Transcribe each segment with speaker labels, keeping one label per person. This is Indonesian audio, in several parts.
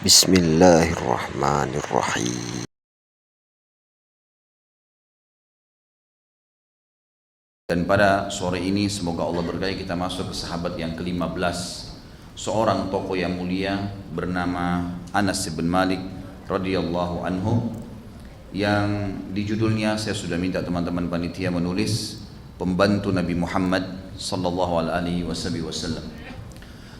Speaker 1: Bismillahirrahmanirrahim.
Speaker 2: Dan pada sore ini semoga Allah berkahi kita masuk ke sahabat yang ke-15, seorang tokoh yang mulia bernama Anas bin Malik radhiyallahu anhu, yang di judulnya saya sudah minta teman-teman panitia menulis pembantu Nabi Muhammad sallallahu alaihi wasallam.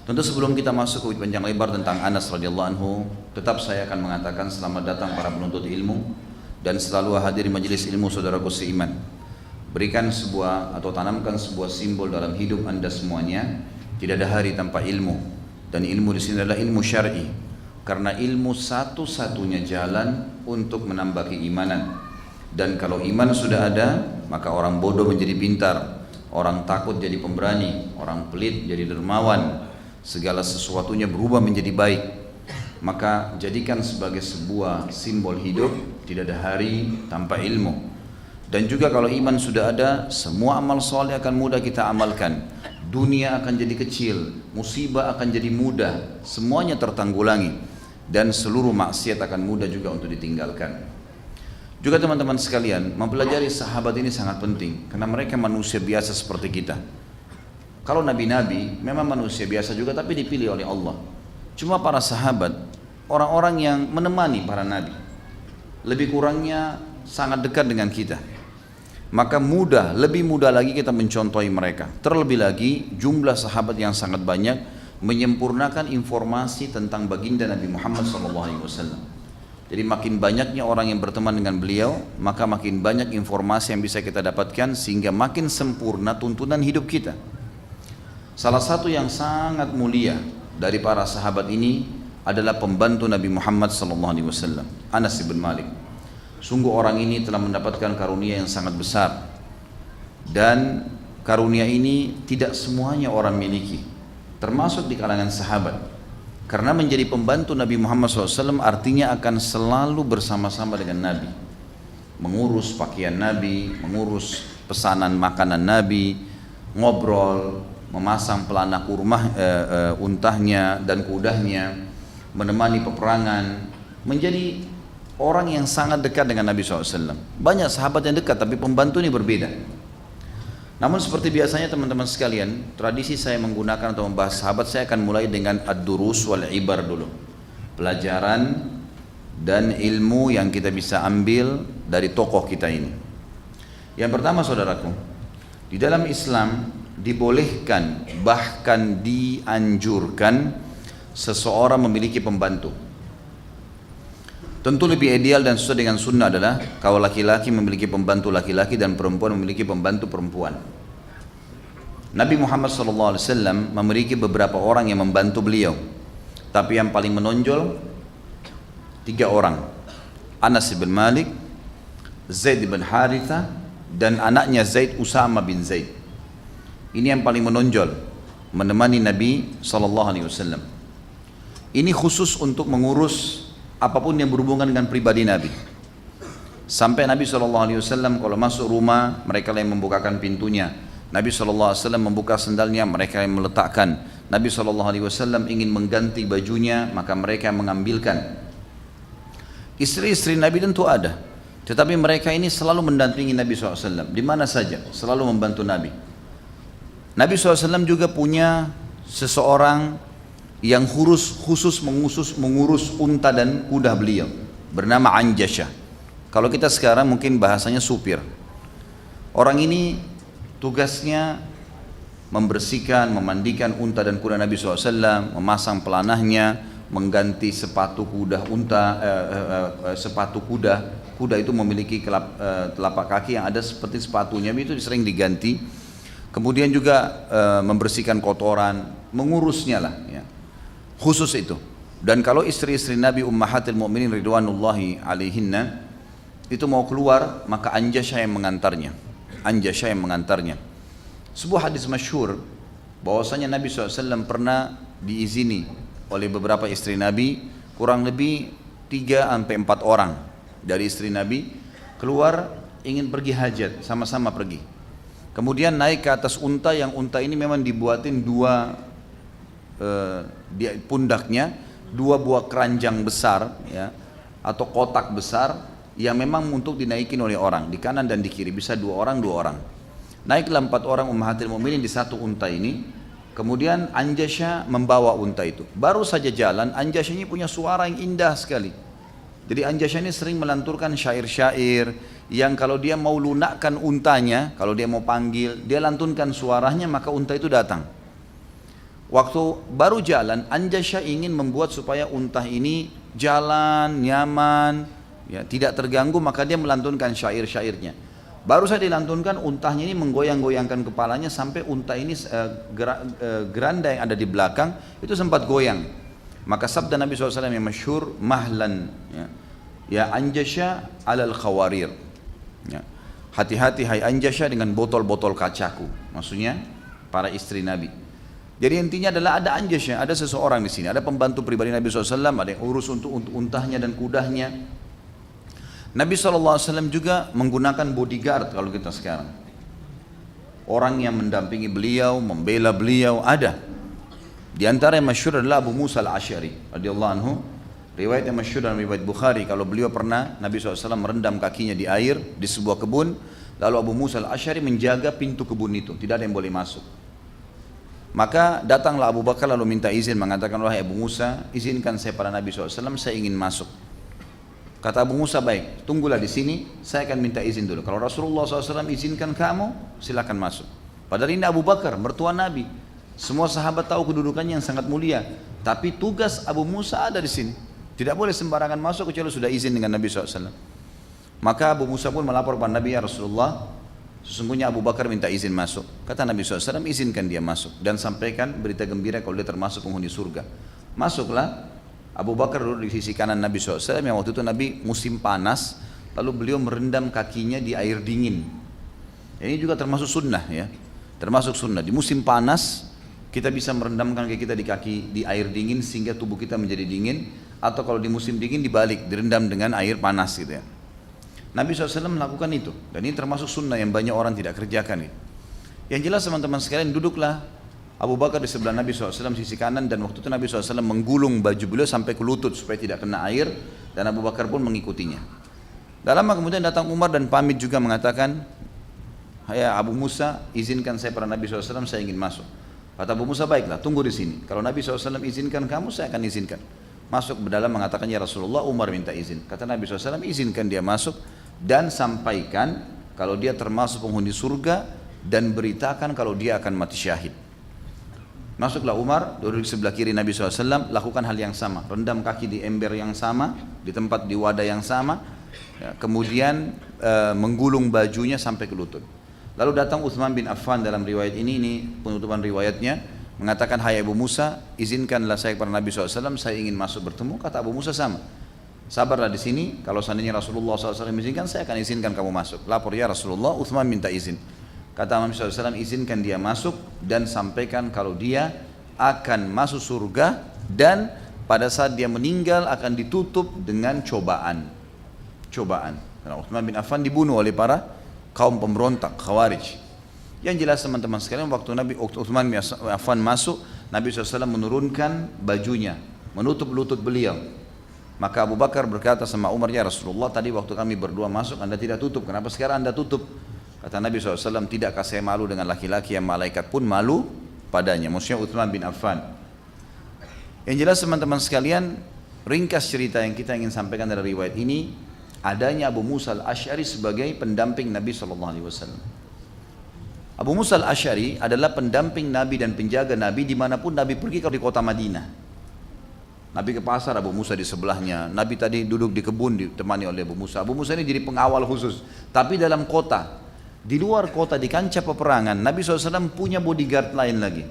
Speaker 2: Tentu sebelum kita masuk ke panjang lebar tentang Anas radhiyallahu anhu, tetap saya akan mengatakan selamat datang para penuntut ilmu dan selalu hadir di majelis ilmu saudaraku seiman. Berikan sebuah atau tanamkan sebuah simbol dalam hidup anda semuanya. Tidak ada hari tanpa ilmu, dan ilmu di sini adalah ilmu syar'i, karena ilmu satu-satunya jalan untuk menambah keimanan. Dan kalau iman sudah ada, maka orang bodoh menjadi pintar, orang takut jadi pemberani, orang pelit jadi dermawan, segala sesuatunya berubah menjadi baik. Maka jadikan sebagai sebuah simbol hidup, tidak ada hari tanpa ilmu. Dan juga kalau iman sudah ada, semua amal soleh akan mudah kita amalkan. Dunia akan jadi kecil, musibah akan jadi mudah, semuanya tertanggulangi, dan seluruh maksiat akan mudah juga untuk ditinggalkan. Juga teman-teman sekalian, mempelajari sahabat ini sangat penting, karena mereka manusia biasa seperti kita. Kalau nabi-nabi memang manusia biasa juga, tapi dipilih oleh Allah. Cuma para sahabat, orang-orang yang menemani para nabi, lebih kurangnya sangat dekat dengan kita. Maka lebih mudah lagi kita mencontohi mereka. Terlebih lagi jumlah sahabat yang sangat banyak menyempurnakan informasi tentang baginda Nabi Muhammad SAW. Jadi makin banyaknya orang yang berteman dengan beliau, maka makin banyak informasi yang bisa kita dapatkan, sehingga makin sempurna tuntunan hidup kita. Salah satu yang sangat mulia dari para sahabat ini adalah pembantu Nabi Muhammad SAW, Anas bin Malik. Sungguh orang ini telah mendapatkan karunia yang sangat besar, dan karunia ini tidak semuanya orang miliki, termasuk di kalangan sahabat. Karena menjadi pembantu Nabi Muhammad SAW artinya akan selalu bersama-sama dengan Nabi, mengurus pakaian Nabi, mengurus pesanan makanan Nabi, ngobrol, memasang pelana kurma untahnya dan kudahnya, menemani peperangan, menjadi orang yang sangat dekat dengan Nabi SAW. Banyak sahabat yang dekat, tapi pembantu ini berbeda. Namun seperti biasanya teman-teman sekalian, tradisi saya menggunakan atau membahas sahabat, saya akan mulai dengan ad-durus wal ibar dulu. Pelajaran dan ilmu yang kita bisa ambil dari tokoh kita ini. Yang pertama saudaraku, di dalam Islam dibolehkan, bahkan dianjurkan seseorang memiliki pembantu. Tentu lebih ideal dan sesuai dengan sunnah adalah kalau laki-laki memiliki pembantu laki-laki dan perempuan memiliki pembantu perempuan. Nabi Muhammad SAW memiliki beberapa orang yang membantu beliau, tapi yang paling menonjol 3 orang: Anas bin Malik, Zaid bin Haritha, dan anaknya Zaid, Usama bin Zaid. Ini yang paling menonjol menemani Nabi SAW. Ini khusus untuk mengurus apapun yang berhubungan dengan pribadi Nabi. Sampai Nabi SAW kalau masuk rumah, mereka yang membukakan pintunya. Nabi SAW membuka sendalnya, mereka yang meletakkan. Nabi SAW ingin mengganti bajunya, maka mereka yang mengambilkan. Istri-istri Nabi tentu ada, tetapi mereka ini selalu mendampingi Nabi SAW di mana saja, selalu membantu Nabi. Nabi SAW juga punya seseorang yang khusus mengurus unta dan kuda beliau, bernama Anjashah. Kalau kita sekarang mungkin bahasanya supir. Orang ini tugasnya membersihkan, memandikan unta dan kuda Nabi SAW, memasang pelanahnya, mengganti sepatu kuda sepatu kuda. Kuda itu memiliki telapak kaki yang ada seperti sepatunya, itu sering diganti. Kemudian juga membersihkan kotoran, mengurusnya lah ya. Khusus itu. Dan kalau istri-istri Nabi Ummahatil Mu'minin ridwanullahi alaihinna itu mau keluar, maka Anjashah yang mengantarnya. Anjashah yang mengantarnya. Sebuah hadis masyhur bahwasanya Nabi SAW pernah diizini oleh beberapa istri Nabi, kurang lebih 3-4 orang dari istri Nabi keluar ingin pergi hajat, sama-sama pergi. Kemudian naik ke atas unta, yang unta ini memang dibuatin 2 di pundaknya, dua buah keranjang besar ya, atau kotak besar yang memang untuk dinaikin oleh orang di kanan dan di kiri, bisa dua orang. Naiklah 4 orang ummahatil mukminin di satu unta ini. Kemudian Anjasya membawa unta itu. Baru saja jalan, Anjasya ini punya suara yang indah sekali. Jadi Anjasya ini sering melanturkan syair-syair yang kalau dia mau lunakkan untanya, kalau dia mau panggil, dia lantunkan suaranya maka unta itu datang. Waktu baru jalan, Anjasya ingin membuat supaya unta ini jalan nyaman, ya, tidak terganggu, maka dia melantunkan syair-syairnya. Baru saja dilantunkan, untanya ini menggoyang-goyangkan kepalanya sampai unta ini geranda yang ada di belakang itu sempat goyang. Maka sabda Nabi SAW yang masyhur, mahlan, ya Anjasya alal khawarir, ya, hati-hati hai Anjasya dengan botol-botol kacaku, maksudnya para istri Nabi. Jadi intinya adalah ada Anjasya, ada seseorang di sini, ada pembantu pribadi Nabi SAW, ada yang urus untuk untahnya dan kudahnya. Nabi SAW juga menggunakan bodyguard kalau kita sekarang. Orang yang mendampingi beliau, membela beliau ada. Di antara yang masyhur adalah Abu Musa al-Asy'ari radhiyallahu anhu. Riwayat yang masyhur dalam riwayat Bukhari, kalau beliau pernah Nabi SAW merendam kakinya di air di sebuah kebun, lalu Abu Musa al-Asy'ari menjaga pintu kebun itu, tidak ada yang boleh masuk. Maka datanglah Abu Bakar lalu minta izin, mengatakan, wahai Abu Musa, izinkan saya pada Nabi SAW, saya ingin masuk. Kata Abu Musa, baik, tunggulah di sini, saya akan minta izin dulu. Kalau Rasulullah SAW izinkan kamu, silakan masuk. Padahal ini Abu Bakar, mertua Nabi. Semua sahabat tahu kedudukannya yang sangat mulia. Tapi tugas Abu Musa ada di sini. Tidak boleh sembarangan masuk kecuali sudah izin dengan Nabi SAW. Maka Abu Musa pun melapor kepada Nabi, ya Rasulullah, sesungguhnya Abu Bakar minta izin masuk. Kata Nabi SAW, izinkan dia masuk. Dan sampaikan berita gembira kalau dia termasuk penghuni surga. Masuklah. Abu Bakar duduk di sisi kanan Nabi SAW, yang waktu itu Nabi musim panas, lalu beliau merendam kakinya di air dingin. Ini juga termasuk sunnah ya, termasuk sunnah. Di musim panas kita bisa merendamkan kaki di air dingin sehingga tubuh kita menjadi dingin, atau kalau di musim dingin dibalik, direndam dengan air panas gitu ya. Nabi SAW melakukan itu, dan ini termasuk sunnah yang banyak orang tidak kerjakan gitu. Yang jelas teman-teman sekalian, duduklah Abu Bakar di sebelah Nabi SAW sisi kanan, dan waktu itu Nabi SAW menggulung baju beliau sampai ke lutut supaya tidak kena air, dan Abu Bakar pun mengikutinya. Tak lama kemudian datang Umar dan pamit juga mengatakan, ya Abu Musa, izinkan saya pada Nabi SAW, saya ingin masuk. Kata Abu Musa, baiklah, tunggu di sini. Kalau Nabi SAW izinkan kamu, saya akan izinkan. Masuk ke dalam mengatakan, ya Rasulullah, Umar minta izin. Kata Nabi SAW, izinkan dia masuk dan sampaikan kalau dia termasuk penghuni surga, dan beritakan kalau dia akan mati syahid. Masuklah Umar, duduk di sebelah kiri Nabi SAW, lakukan hal yang sama, rendam kaki di ember yang sama, di tempat di wadah yang sama, ya, kemudian menggulung bajunya sampai ke lutut. Lalu datang Utsman bin Affan dalam riwayat ini penutupan riwayatnya, mengatakan, hai Abu Musa, izinkanlah saya kepada Nabi SAW, saya ingin masuk bertemu. Kata Abu Musa sama, sabarlah di sini, kalau seandainya Rasulullah SAW izinkan, saya akan izinkan kamu masuk. Lapor, ya Rasulullah, Utsman minta izin. Kata Nabi SAW, izinkan dia masuk dan sampaikan kalau dia akan masuk surga, dan pada saat dia meninggal akan ditutup dengan cobaan. Karena Utsman bin Affan dibunuh oleh para kaum pemberontak Khawarij. Yang jelas teman-teman sekalian, waktu Utsman bin Affan masuk, Nabi SAW menurunkan bajunya, menutup lutut beliau. Maka Abu Bakar berkata sama Umar, ya Rasulullah, tadi waktu kami berdua masuk Anda tidak tutup, kenapa sekarang Anda tutup? Kata Nabi SAW, tidakkah saya malu dengan laki-laki yang malaikat pun malu padanya, maksudnya Utsman bin Affan. Yang jelas teman-teman sekalian, ringkas cerita yang kita ingin sampaikan dari riwayat ini, adanya Abu Musa al-Asy'ari sebagai pendamping Nabi SAW. Abu Musa al-Asy'ari adalah pendamping Nabi dan penjaga Nabi dimanapun Nabi pergi, kalau di kota Madinah. Nabi ke pasar, Abu Musa di sebelahnya. Nabi tadi duduk di kebun ditemani oleh Abu Musa. Abu Musa ini jadi pengawal khusus. Tapi dalam kota, di luar kota, di kancah peperangan, Nabi SAW punya bodyguard lain lagi.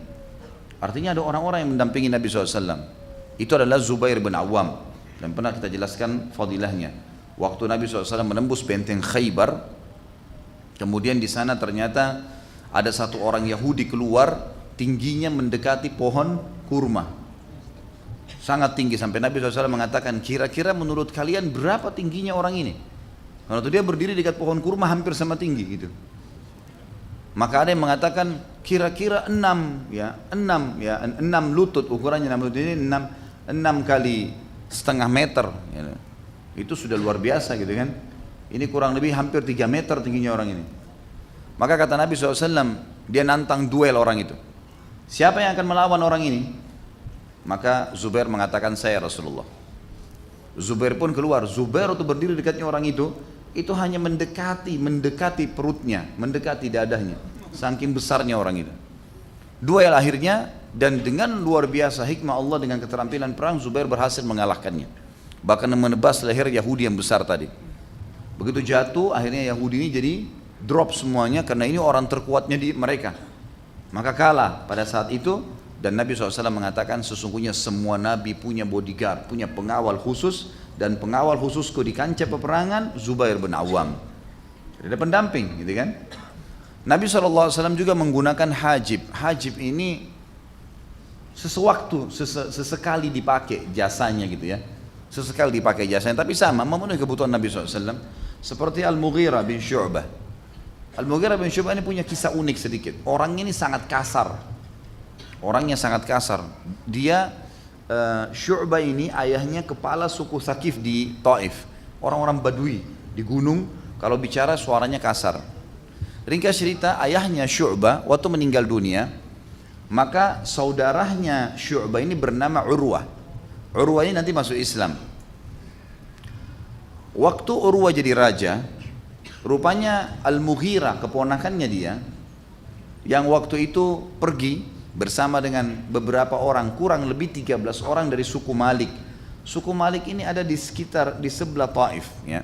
Speaker 2: Artinya ada orang-orang yang mendampingi Nabi SAW. Itu adalah Zubair bin Awam, dan pernah kita jelaskan fadilahnya. Waktu Nabi SAW menembus benteng Khaybar, kemudian di sana ternyata ada satu orang Yahudi keluar, tingginya mendekati pohon kurma, sangat tinggi, sampai Nabi SAW mengatakan, kira-kira menurut kalian berapa tingginya orang ini? Karena dia berdiri dekat pohon kurma hampir sama tinggi gitu. Maka ada yang mengatakan kira-kira 6 lutut, ukurannya 6 lutut, ini 6,5 meter, ya. Itu sudah luar biasa gitu kan. Ini kurang lebih hampir 3 meter tingginya orang ini. Maka kata Nabi SAW, dia nantang duel orang itu. Siapa yang akan melawan orang ini? Maka Zubair mengatakan, saya Rasulullah. Zubair pun keluar. Zubair itu berdiri dekatnya orang itu hanya mendekati perutnya, mendekati dadahnya. Saking besarnya orang itu. Duel akhirnya, dan dengan luar biasa hikmah Allah dengan keterampilan perang, Zubair berhasil mengalahkannya. Bahkan menebas leher Yahudi yang besar tadi. Begitu jatuh, akhirnya Yahudi ini jadi drop semuanya, karena ini orang terkuatnya di mereka. Maka kalah pada saat itu. Dan Nabi SAW mengatakan, sesungguhnya semua Nabi punya bodyguard, punya pengawal khusus. Dan pengawal khususku di kancah peperangan, Zubair bin Awam. Jadi ada pendamping gitu kan. Nabi SAW juga menggunakan hajib. Hajib ini sesekali dipakai jasanya gitu ya. Sesekali dipakai jasanya, tapi sama, memenuhi kebutuhan Nabi SAW. Seperti Al-Mughirah bin Syu'bah. Al-Mughirah bin Syu'bah ini punya kisah unik sedikit. Orang ini sangat kasar. Orangnya sangat kasar. Dia, Syu'bah ini ayahnya kepala suku Thaqif di Taif. Orang-orang Badui di gunung, kalau bicara suaranya kasar. Ringkas cerita, ayahnya Syu'bah waktu meninggal dunia, maka saudaranya Syu'bah ini bernama Urwah. Urwah ini nanti masuk Islam. Waktu Urwah jadi raja, rupanya Al-Mughirah, keponakannya dia, yang waktu itu pergi bersama dengan beberapa orang, kurang lebih 13 orang dari suku Malik. Suku Malik ini ada di sebelah Taif ya.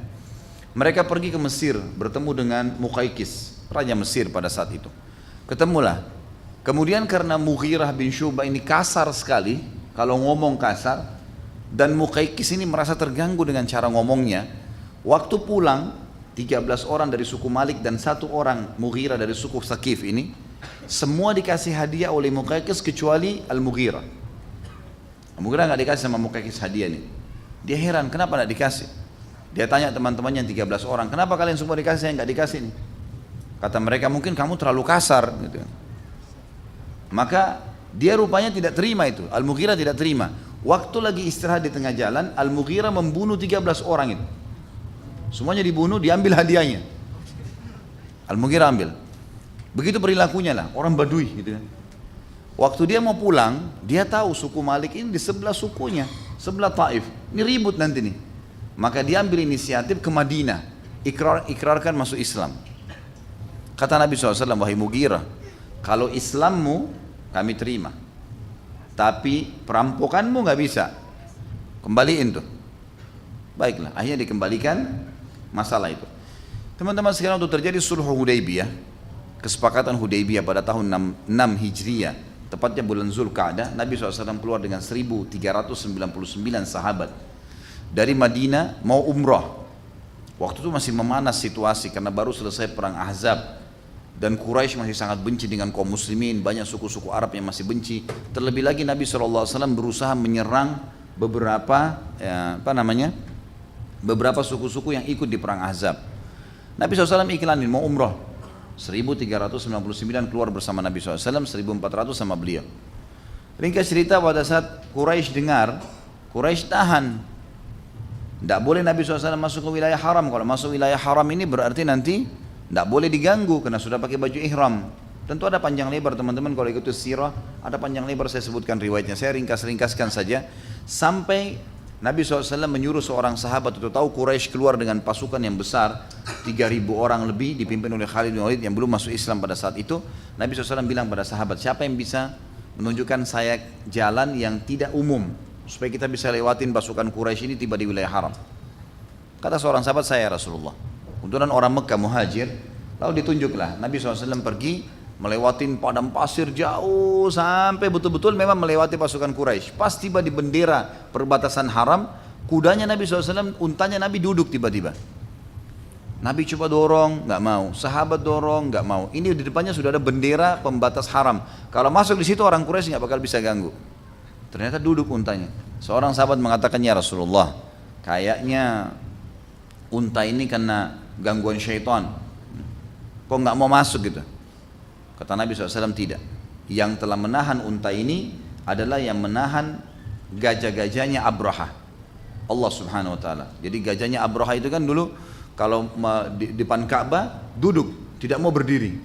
Speaker 2: Mereka pergi ke Mesir, bertemu dengan Muqaykis, raja Mesir pada saat itu. Ketemulah. Kemudian karena Mughirah bin Syu'bah ini kasar sekali, kalau ngomong kasar, dan Muqaykis ini merasa terganggu dengan cara ngomongnya. Waktu pulang, 13 orang dari suku Malik dan 1 orang Mughirah dari suku Thaqif ini, semua dikasih hadiah oleh Muqaykis kecuali Al-Mughirah. Al-Mughirah gak dikasih sama Muqaykis hadiah nih. Dia heran, kenapa gak dikasih? Dia tanya teman-temannya yang 13 orang, kenapa kalian semua dikasih, yang gak dikasih nih? Kata mereka, mungkin kamu terlalu kasar gitu. Maka dia rupanya tidak terima itu. Al-Mughirah tidak terima. Waktu lagi istirahat di tengah jalan, Al-Mughirah membunuh 13 orang itu. Semuanya dibunuh, diambil hadiahnya. Al-Mughirah ambil. Begitu perilakunya lah, orang Badui gitu kan. Waktu dia mau pulang, dia tahu suku Malik ini di sebelah sukunya, sebelah Taif. Ini ribut nanti nih. Maka dia ambil inisiatif ke Madinah, ikrarkan masuk Islam. Kata Nabi SAW, wahai Mughirah, kalau Islammu kami terima, tapi perampokanmu nggak bisa, kembaliin tuh. Baiklah, akhirnya dikembalikan masalah itu. Teman-teman sekarang untuk terjadi sulh Hudaybiyah, kesepakatan Hudaybiyah pada tahun 6 Hijriah, tepatnya bulan Zulqa'dah, Nabi SAW keluar dengan 1399 sahabat dari Madinah mau umrah. Waktu itu masih memanas situasi karena baru selesai perang Ahzab. Dan Quraisy masih sangat benci dengan kaum muslimin, banyak suku-suku Arab yang masih benci. Terlebih lagi Nabi SAW berusaha menyerang beberapa suku-suku yang ikut di perang Ahzab. Nabi SAW iklanin mau umrah. 1399 keluar bersama Nabi SAW, 1400 sama beliau. Ringkas cerita, pada saat Quraisy dengar, Quraisy tahan. Tidak boleh Nabi SAW masuk ke wilayah haram. Kalau masuk wilayah haram ini berarti nanti tidak boleh diganggu karena sudah pakai baju ihram. Tentu ada panjang lebar teman-teman, kalau ikut sirah ada panjang lebar, saya sebutkan riwayatnya. Saya ringkas-ringkaskan saja. Sampai Nabi SAW menyuruh seorang sahabat untuk tahu Quraisy keluar dengan pasukan yang besar, 3.000 orang lebih dipimpin oleh Khalid bin Walid yang belum masuk Islam pada saat itu. Nabi SAW bilang pada sahabat, siapa yang bisa menunjukkan saya jalan yang tidak umum supaya kita bisa lewatin pasukan Quraisy ini tiba di wilayah haram. Kata seorang sahabat, saya Rasulullah. Kebetulan orang Mekah muhajir, lalu ditunjuklah Nabi SAW pergi melewatin padang pasir jauh sampai betul-betul memang melewati pasukan Quraisy. Pas tiba di bendera perbatasan haram, kudanya Nabi SAW, untanya Nabi duduk tiba-tiba. Nabi coba dorong, nggak mau. Sahabat dorong, nggak mau. Ini di depannya sudah ada bendera pembatas haram. Kalau masuk di situ orang Quraisy nggak bakal bisa ganggu. Ternyata duduk untanya. Seorang sahabat mengatakan, ya Rasulullah, kayaknya unta ini kena gangguan syaitan. Kok nggak mau masuk gitu? Kata Nabi SAW, tidak. Yang telah menahan unta ini adalah yang menahan gajah-gajahnya Abraha. Allah Subhanahu wa taala. Jadi gajahnya Abraha itu kan dulu kalau di depan Ka'bah duduk, tidak mau berdiri.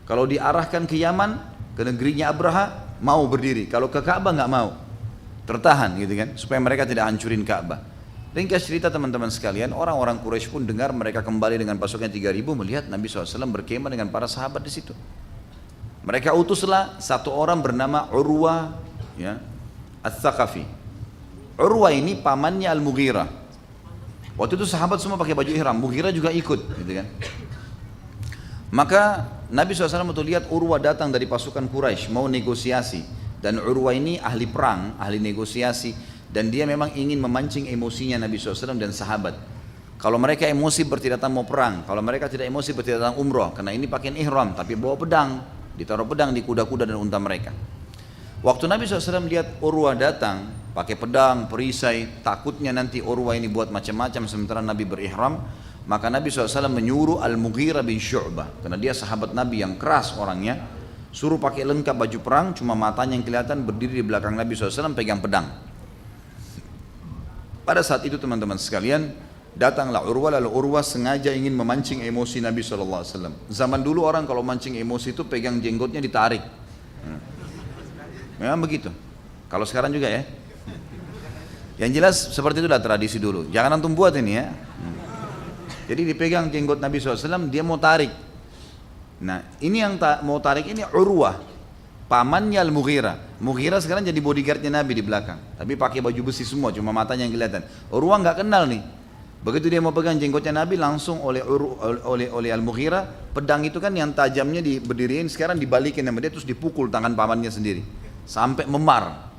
Speaker 2: Kalau diarahkan ke Yaman, ke negerinya Abraha, mau berdiri. Kalau ke Ka'bah nggak mau, tertahan gitu kan, supaya mereka tidak hancurin Ka'bah. Ringkas cerita teman-teman sekalian, orang-orang Quraisy pun dengar mereka kembali dengan pasukan 3.000, melihat Nabi SAW berkemah dengan para sahabat di situ. Mereka utuslah satu orang bernama Urwa, ya, Ats-Tsaqafi. Urwa ini pamannya Al-Mughirah. Waktu itu sahabat semua pakai baju ihram, Mughirah juga ikut, gitu kan. Maka Nabi SAW waktu lihat Urwa datang dari pasukan Quraisy mau negosiasi, dan Urwa ini ahli perang, ahli negosiasi, dan dia memang ingin memancing emosinya Nabi SAW dan sahabat. Kalau mereka emosi berarti datang mau perang, kalau mereka tidak emosi berarti datang umroh, karena ini pakai ihram tapi bawa pedang, ditaruh pedang di kuda-kuda dan unta mereka. Waktu Nabi SAW lihat Urwa datang pakai pedang, perisai, takutnya nanti Urwa ini buat macam-macam sementara Nabi berihram, maka Nabi SAW menyuruh Al-Mughirah bin Syu'bah, karena dia sahabat Nabi yang keras orangnya, suruh pakai lengkap baju perang, cuma matanya yang kelihatan, berdiri di belakang Nabi SAW pegang pedang. Pada saat itu teman-teman sekalian, datanglah Urwa, lalu Urwa sengaja ingin memancing emosi Nabi SAW. Zaman dulu orang kalau mancing emosi itu pegang jenggotnya ditarik. Memang begitu. Kalau sekarang juga ya. Yang jelas seperti itulah tradisi dulu. Jangan antum buat ini ya. Jadi dipegang jenggot Nabi SAW, dia mau tarik. Nah ini yang mau tarik ini Urwah, pamannya Al-Mughirah. Mughirah sekarang jadi bodyguardnya Nabi di belakang. Tapi pakai baju besi semua, cuma matanya yang kelihatan. Urwah nggak kenal nih. Begitu dia mau pegang jenggotnya Nabi, langsung oleh Al-Mughirah, pedang itu kan yang tajamnya diberdiriin, sekarang dibalikin sama dia, terus dipukul tangan pamannya sendiri. Sampai memar.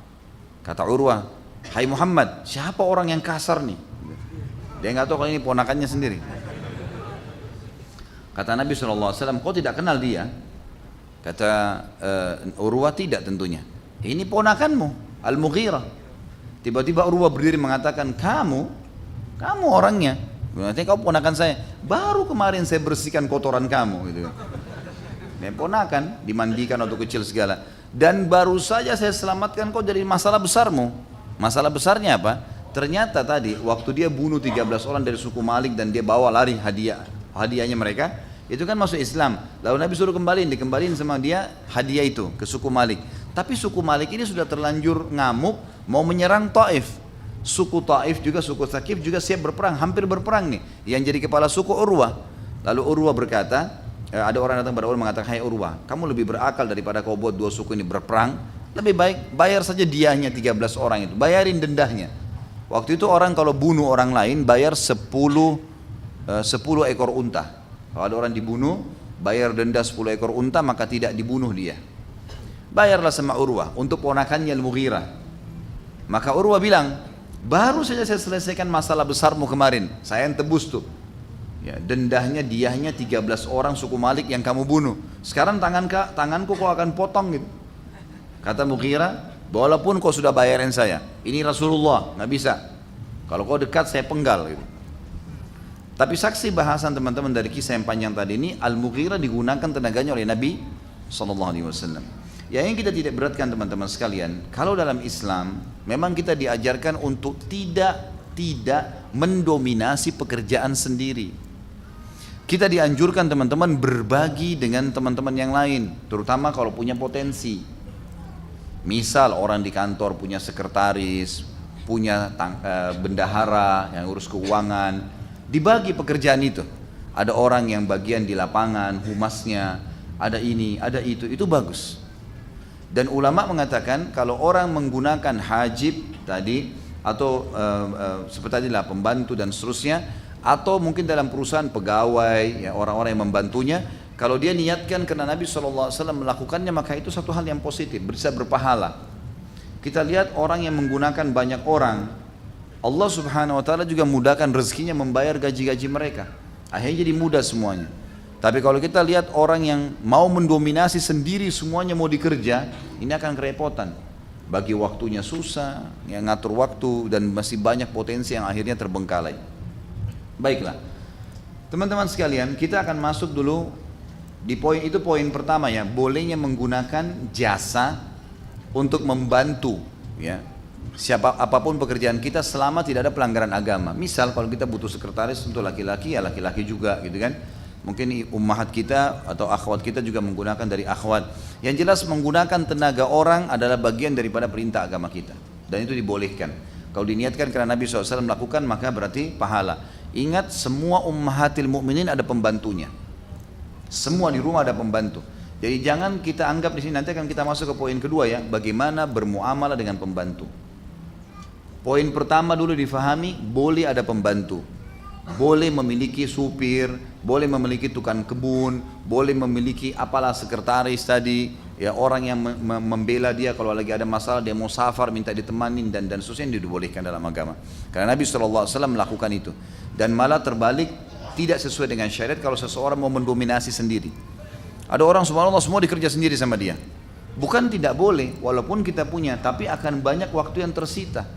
Speaker 2: Kata Urwah, hai Muhammad, siapa orang yang kasar nih? Dia nggak tahu kalau ini ponakannya sendiri. Kata Nabi SAW, kau tidak kenal dia? Kata Urwah, tidak tentunya. Ini ponakanmu, Al-Mughirah. Tiba-tiba Urwah berdiri mengatakan, kamu orangnya. Berarti kau ponakan saya. Baru kemarin saya bersihkan kotoran kamu. Gitu. Ya, ponakan, dimandikan waktu kecil segala. Dan baru saja saya selamatkan kau dari masalah besarmu. Masalah besarnya apa? Ternyata tadi waktu dia bunuh 13 orang dari suku Malik dan dia bawa lari hadiahnya mereka, itu kan masuk Islam. Lalu Nabi suruh dikembaliin sama dia hadiah itu ke suku Malik. Tapi suku Malik ini sudah terlanjur ngamuk mau menyerang Taif. Suku Taif juga, suku Tsaqif juga siap berperang, hampir berperang nih. Yang jadi kepala suku Urwah. Lalu Urwah berkata, ada orang datang pada Urwah mengatakan, hai Urwah, kamu lebih berakal daripada kau buat dua suku ini berperang. Lebih baik bayar saja diahnya 13 orang itu, bayarin dendahnya. Waktu itu orang kalau bunuh orang lain bayar 10 ekor unta. Kalau ada orang dibunuh, bayar denda 10 ekor unta, maka tidak dibunuh dia. Bayarlah sama Urwah untuk ponakannya Al-Mughirah. Maka Urwah bilang, baru saja saya selesaikan masalah besarmu kemarin, saya yang tebus tuh. Ya, dendahnya, diahnya 13 orang suku Malik yang kamu bunuh. Sekarang tanganku kau akan potong gitu. Kata Mughirah, walaupun kau sudah bayarin saya, ini Rasulullah, nggak bisa. Kalau kau dekat saya penggal gitu. Tapi saksi bahasan teman-teman dari kisah yang panjang tadi ini, Al-Mughirah digunakan tenaganya oleh Nabi SAW. Ya, yang kita tidak beratkan teman-teman sekalian, kalau dalam Islam memang kita diajarkan untuk tidak mendominasi pekerjaan sendiri. Kita dianjurkan teman-teman berbagi dengan teman-teman yang lain, terutama kalau punya potensi. Misal orang di kantor punya sekretaris, punya bendahara yang urus keuangan, dibagi pekerjaan itu. Ada orang yang bagian di lapangan, humasnya, ada ini, ada itu bagus. Dan ulama mengatakan kalau orang menggunakan hajib tadi atau seperti tadilah pembantu dan seterusnya, atau mungkin dalam perusahaan pegawai, ya, orang-orang yang membantunya, kalau dia niatkan karena Nabi SAW melakukannya, maka itu satu hal yang positif, bisa berpahala. Kita lihat orang yang menggunakan banyak orang, Allah Subhanahu Wa Taala juga mudahkan rezekinya membayar gaji-gaji mereka. Akhirnya jadi mudah semuanya. Tapi kalau kita lihat orang yang mau mendominasi sendiri semuanya mau dikerja, ini akan kerepotan. Bagi waktunya susah, yang ngatur waktu, dan masih banyak potensi yang akhirnya terbengkalai. Baiklah, teman-teman sekalian, kita akan masuk dulu di poin itu, poin pertama ya, bolehnya menggunakan jasa untuk membantu, ya, apapun pekerjaan kita selama tidak ada pelanggaran agama. Misal kalau kita butuh sekretaris untuk laki-laki, ya laki-laki juga gitu kan. Mungkin ummahat kita atau akhwat kita juga menggunakan dari akhwat. Yang jelas menggunakan tenaga orang adalah bagian daripada perintah agama kita. Dan itu dibolehkan. Kalau diniatkan karena Nabi SAW melakukan maka berarti pahala. Ingat semua ummahatil mukminin ada pembantunya. Semua di rumah ada pembantu. Jadi jangan kita anggap di sini, nanti akan kita masuk ke poin kedua ya, bagaimana bermuamalah dengan pembantu. Poin pertama dulu difahami, boleh ada pembantu. Boleh memiliki supir, boleh memiliki tukang kebun, boleh memiliki apalah sekretaris tadi, ya orang yang membela dia kalau lagi ada masalah, dia mau safar minta ditemanin dan seterusnya, dibolehkan dalam agama. Karena Nabi SAW melakukan itu. Dan malah terbalik, tidak sesuai dengan syariat kalau seseorang mau mendominasi sendiri. Ada orang subhanallah semua dikerja sendiri sama dia. Bukan tidak boleh, walaupun kita punya, tapi akan banyak waktu yang tersita.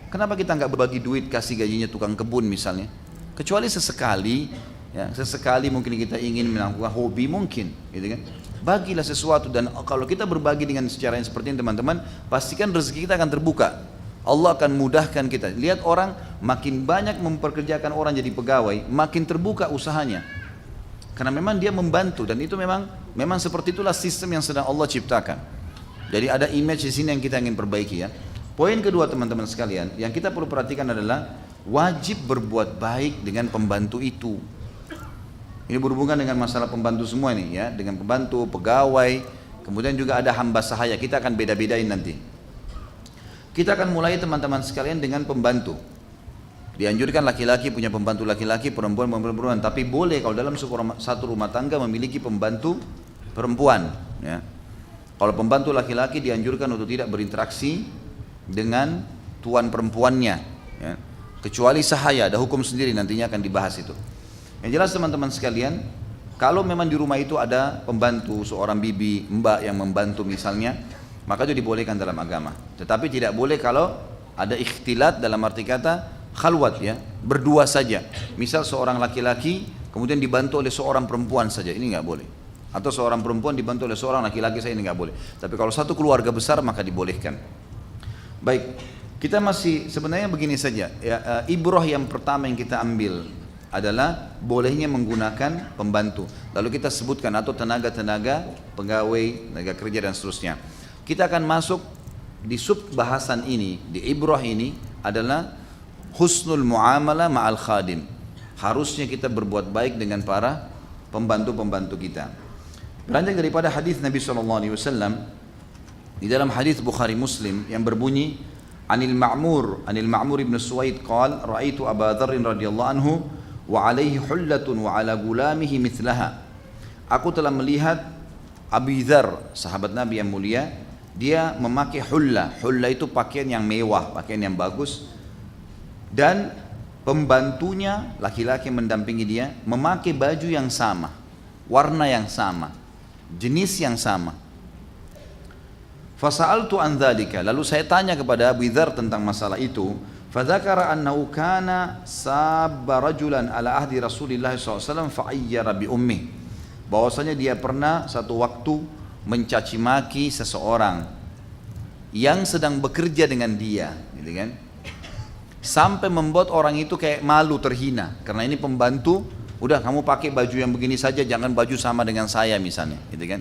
Speaker 2: Kenapa kita nggak berbagi duit kasih gajinya tukang kebun misalnya? Kecuali sesekali, ya, sesekali mungkin kita ingin melakukan hobi mungkin, gitu kan? Bagilah sesuatu, dan kalau kita berbagi dengan secara yang seperti ini teman-teman, pastikan rezeki kita akan terbuka. Allah akan mudahkan kita. Lihat orang makin banyak memperkerjakan orang jadi pegawai, makin terbuka usahanya. Karena memang dia membantu dan itu memang seperti itulah sistem yang sedang Allah ciptakan. Jadi ada image di sini yang kita ingin perbaiki ya. Poin kedua teman-teman sekalian, yang kita perlu perhatikan adalah wajib berbuat baik dengan pembantu itu. Ini berhubungan dengan masalah pembantu semua nih ya, dengan pembantu, pegawai, kemudian juga ada hamba sahaya. Kita akan beda-bedain nanti. Kita akan mulai teman-teman sekalian dengan pembantu. Dianjurkan laki-laki punya pembantu laki-laki, perempuan perempuan, tapi boleh kalau dalam satu rumah tangga memiliki pembantu perempuan. Ya. Kalau pembantu laki-laki dianjurkan untuk tidak berinteraksi dengan tuan perempuannya. Ya. Kecuali sahaya, ada hukum sendiri nantinya akan dibahas itu. Yang jelas teman-teman sekalian, kalau memang di rumah itu ada pembantu, seorang bibi, mbak yang membantu misalnya, maka itu dibolehkan dalam agama. Tetapi tidak boleh kalau ada ikhtilat dalam arti kata khalwat ya, berdua saja. Misal seorang laki-laki kemudian dibantu oleh seorang perempuan saja, ini nggak boleh. Atau seorang perempuan dibantu oleh seorang laki-laki saja, ini nggak boleh. Tapi kalau satu keluarga besar maka dibolehkan. Baik, kita masih sebenarnya begini saja. Ya, ibrah yang pertama yang kita ambil adalah bolehnya menggunakan pembantu. Lalu kita sebutkan atau tenaga-tenaga pegawai, tenaga kerja dan seterusnya. Kita akan masuk di sub bahasan ini, di ibrah ini adalah husnul muamalah ma'al khadim. Harusnya kita berbuat baik dengan para pembantu-pembantu kita. Beranjak daripada hadis Nabi SAW di dalam hadis Bukhari Muslim yang berbunyi Anil Ma'mur ibn Suwaid qala ra'aitu Abu Dzar radhiyallahu anhu wa alaihi hullatun wa ala gulamihi mithlaha. Aku telah melihat Abu Dzar, sahabat Nabi yang mulia, dia memakai hulla. Hulla itu pakaian yang mewah, pakaian yang bagus. Dan pembantunya laki-laki yang mendampingi dia memakai baju yang sama, warna yang sama, jenis yang sama. Fasa'altu an dzalika, lalu saya tanya kepada Abu Dzar tentang masalah itu. Fadzakara annahu kana sabba rajulan ala ahdi Rasulillah SAW fa'ayyara bi ummi. Bahwasanya dia pernah satu waktu mencaci maki seseorang yang sedang bekerja dengan dia, gitu kan? Sampai membuat orang itu kayak malu, terhina, karena ini pembantu, udah kamu pakai baju yang begini saja, jangan baju sama dengan saya misalnya, gitu kan?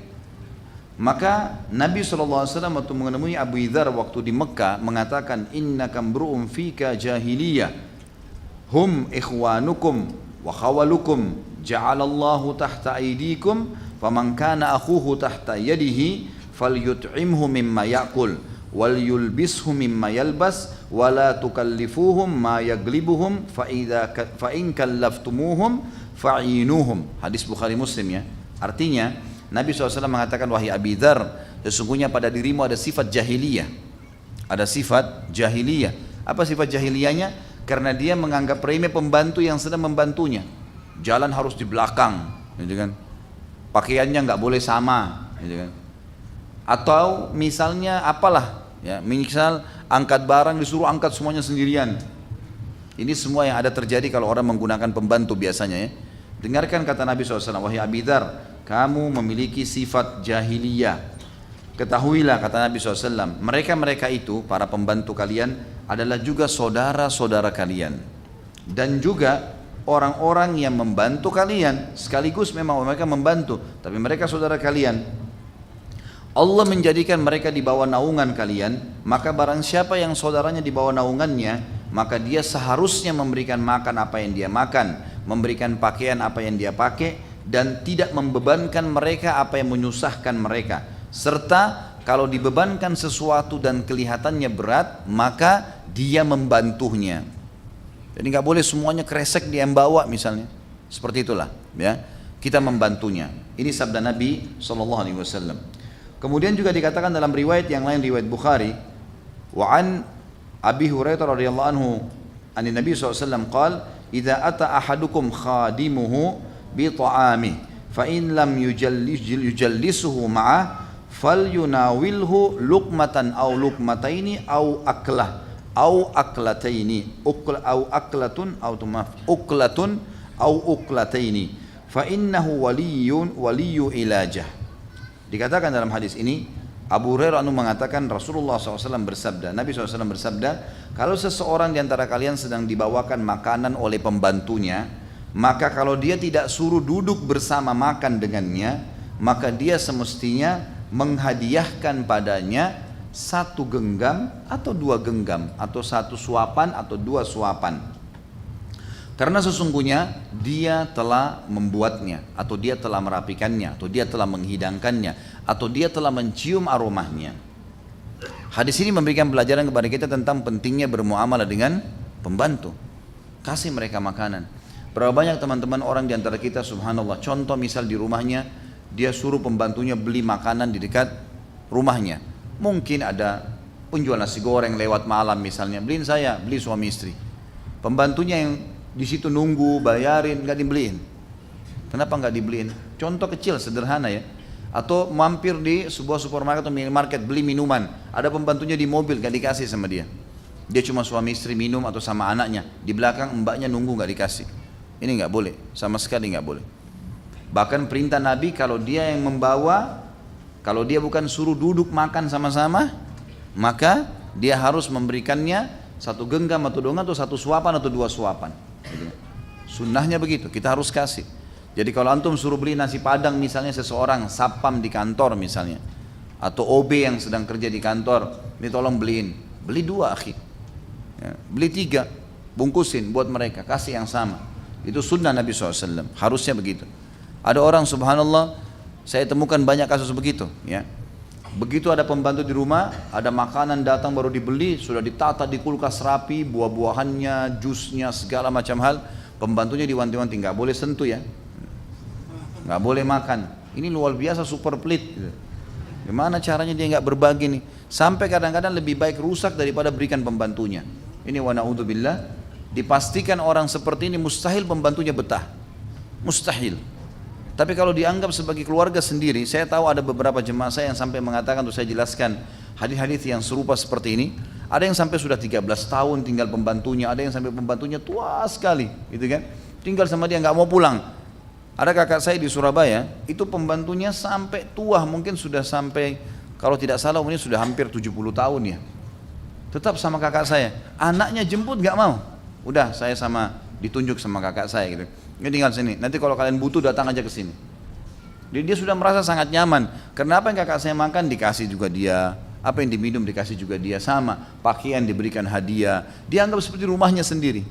Speaker 2: Maka Nabi SAW waktu menemui Abu Dzar waktu di Mekah mengatakan, innaka mru'un fika jahiliyah, hum ikhwanukum wa khawalukum, ja'alallahu tahta aydikum, faman kana akhuhu tahta yadihi falyut'imhu mimma ya'kul wal yulbishu mimma yalbas wala tukallifuhum ma yaglibuhum fa in kallaftumuhum fa'inuhum. Hadis Bukhari Muslim ya. Artinya Nabi SAW mengatakan, wahai Abi Dzar, sesungguhnya pada dirimu ada sifat jahiliyah. Ada sifat jahiliyah. Apa sifat jahiliyahnya? Karena dia menganggap remeh pembantu yang sedang membantunya. Jalan harus di belakang, gitu kan? Pakaiannya nggak boleh sama, gitu kan? Atau misalnya apalah, ya, misal angkat barang disuruh angkat semuanya sendirian. Ini semua yang ada terjadi kalau orang menggunakan pembantu biasanya ya. Dengarkan kata Nabi SAW, wahai Abi Dzar, kamu memiliki sifat jahiliyah. ketahuilah kata Nabi SAW, mereka-mereka itu, para pembantu kalian adalah juga saudara-saudara kalian. Dan juga orang-orang yang membantu kalian, sekaligus memang mereka membantu, tapi mereka saudara kalian. Allah menjadikan mereka di bawah naungan kalian, maka barang siapa yang saudaranya di bawah naungannya, maka dia seharusnya memberikan makan apa yang dia makan, memberikan pakaian apa yang dia pakai, dan tidak membebankan mereka apa yang menyusahkan mereka. Serta kalau dibebankan sesuatu dan kelihatannya berat, maka dia membantunya. Jadi nggak boleh semuanya kresek dia yang bawa misalnya. Seperti itulah, ya. Kita membantunya. Ini sabda Nabi SAW. Kemudian juga dikatakan dalam riwayat yang lain, riwayat Bukhari, wa an Abi Hurairah radhiyallahu anhu, an Nabi SAW qala, "Idza ata ahadukum khadimuhu bi ta'amih, fa in lam yujallisuhu ma'ah, falyunawilhu luqmatan aw luqmataini aw aklah aw aklataini aw aklatun aw tumaf uklatun aw uklataini fa innahu waliyyu ilajah." Dikatakan dalam hadis ini, Abu Hurairah mengatakan Rasulullah SAW bersabda, Nabi SAW bersabda, kalau seseorang di antara kalian sedang dibawakan makanan oleh pembantunya, maka kalau dia tidak suruh duduk bersama makan dengannya, maka dia semestinya menghadiahkan padanya satu genggam atau dua genggam, atau satu suapan atau dua suapan. Karena sesungguhnya dia telah membuatnya, atau dia telah merapikannya, atau dia telah menghidangkannya, atau dia telah mencium aromanya. Hadis ini memberikan pelajaran kepada kita tentang pentingnya bermuamalah dengan pembantu. Kasih mereka makanan. Berapa banyak teman-teman orang di antara kita, subhanallah, contoh misal di rumahnya, dia suruh pembantunya beli makanan di dekat rumahnya. Mungkin ada penjual nasi goreng lewat malam misalnya, beliin saya, beli suami istri. Pembantunya yang di situ nunggu, bayarin, nggak dibeliin. Kenapa nggak dibeliin? Contoh kecil, sederhana ya. Atau mampir di sebuah supermarket atau minimarket beli minuman, ada pembantunya di mobil, nggak dikasih sama dia. Dia cuma suami istri minum atau sama anaknya, di belakang mbaknya nunggu nggak dikasih. Ini nggak boleh, sama sekali nggak boleh. Bahkan perintah Nabi, kalau dia yang membawa, kalau dia bukan suruh duduk makan sama-sama, maka dia harus memberikannya satu genggam atau dua genggam, atau satu suapan atau dua suapan. Sunnahnya begitu, kita harus kasih. Jadi kalau antum suruh beli nasi padang misalnya seseorang, sapam di kantor misalnya, atau OB yang sedang kerja di kantor, ini tolong beliin, beli dua akhi, ya, beli tiga, bungkusin buat mereka, kasih yang sama. Itu sunnah Nabi SAW, harusnya begitu. Ada orang subhanallah, saya temukan banyak kasus begitu, ya. Begitu ada pembantu di rumah, ada makanan datang baru dibeli, sudah ditata di kulkas rapi, buah-buahannya, jusnya, segala macam hal. Pembantunya diwanti-wanti, nggak boleh sentuh ya, nggak boleh makan. Ini luar biasa super pelit. Gitu. Gimana caranya dia nggak berbagi nih? Sampai kadang-kadang lebih baik rusak daripada berikan pembantunya. Ini wa na'udzubillah. Dipastikan orang seperti ini mustahil pembantunya betah, mustahil. Tapi kalau dianggap sebagai keluarga sendiri, saya tahu ada beberapa jemaah saya yang sampai mengatakan, untuk saya jelaskan hadis-hadis yang serupa seperti ini. Ada yang sampai sudah 13 tahun tinggal pembantunya, ada yang sampai pembantunya tua sekali, gitu kan? Tinggal sama dia nggak mau pulang. Ada kakak saya di Surabaya, itu pembantunya sampai tua, mungkin sudah sampai, kalau tidak salah umurnya sudah hampir 70 tahun ya. Tetap sama kakak saya, anaknya jemput nggak mau. Udah saya sama ditunjuk sama kakak saya gitu. Ini tinggal sini. Nanti kalau kalian butuh datang aja ke sini. Jadi dia sudah merasa sangat nyaman. Karena apa yang kakak saya makan dikasih juga dia, apa yang diminum dikasih juga dia, sama. Pakaian diberikan hadiah. Dia anggap seperti rumahnya sendiri.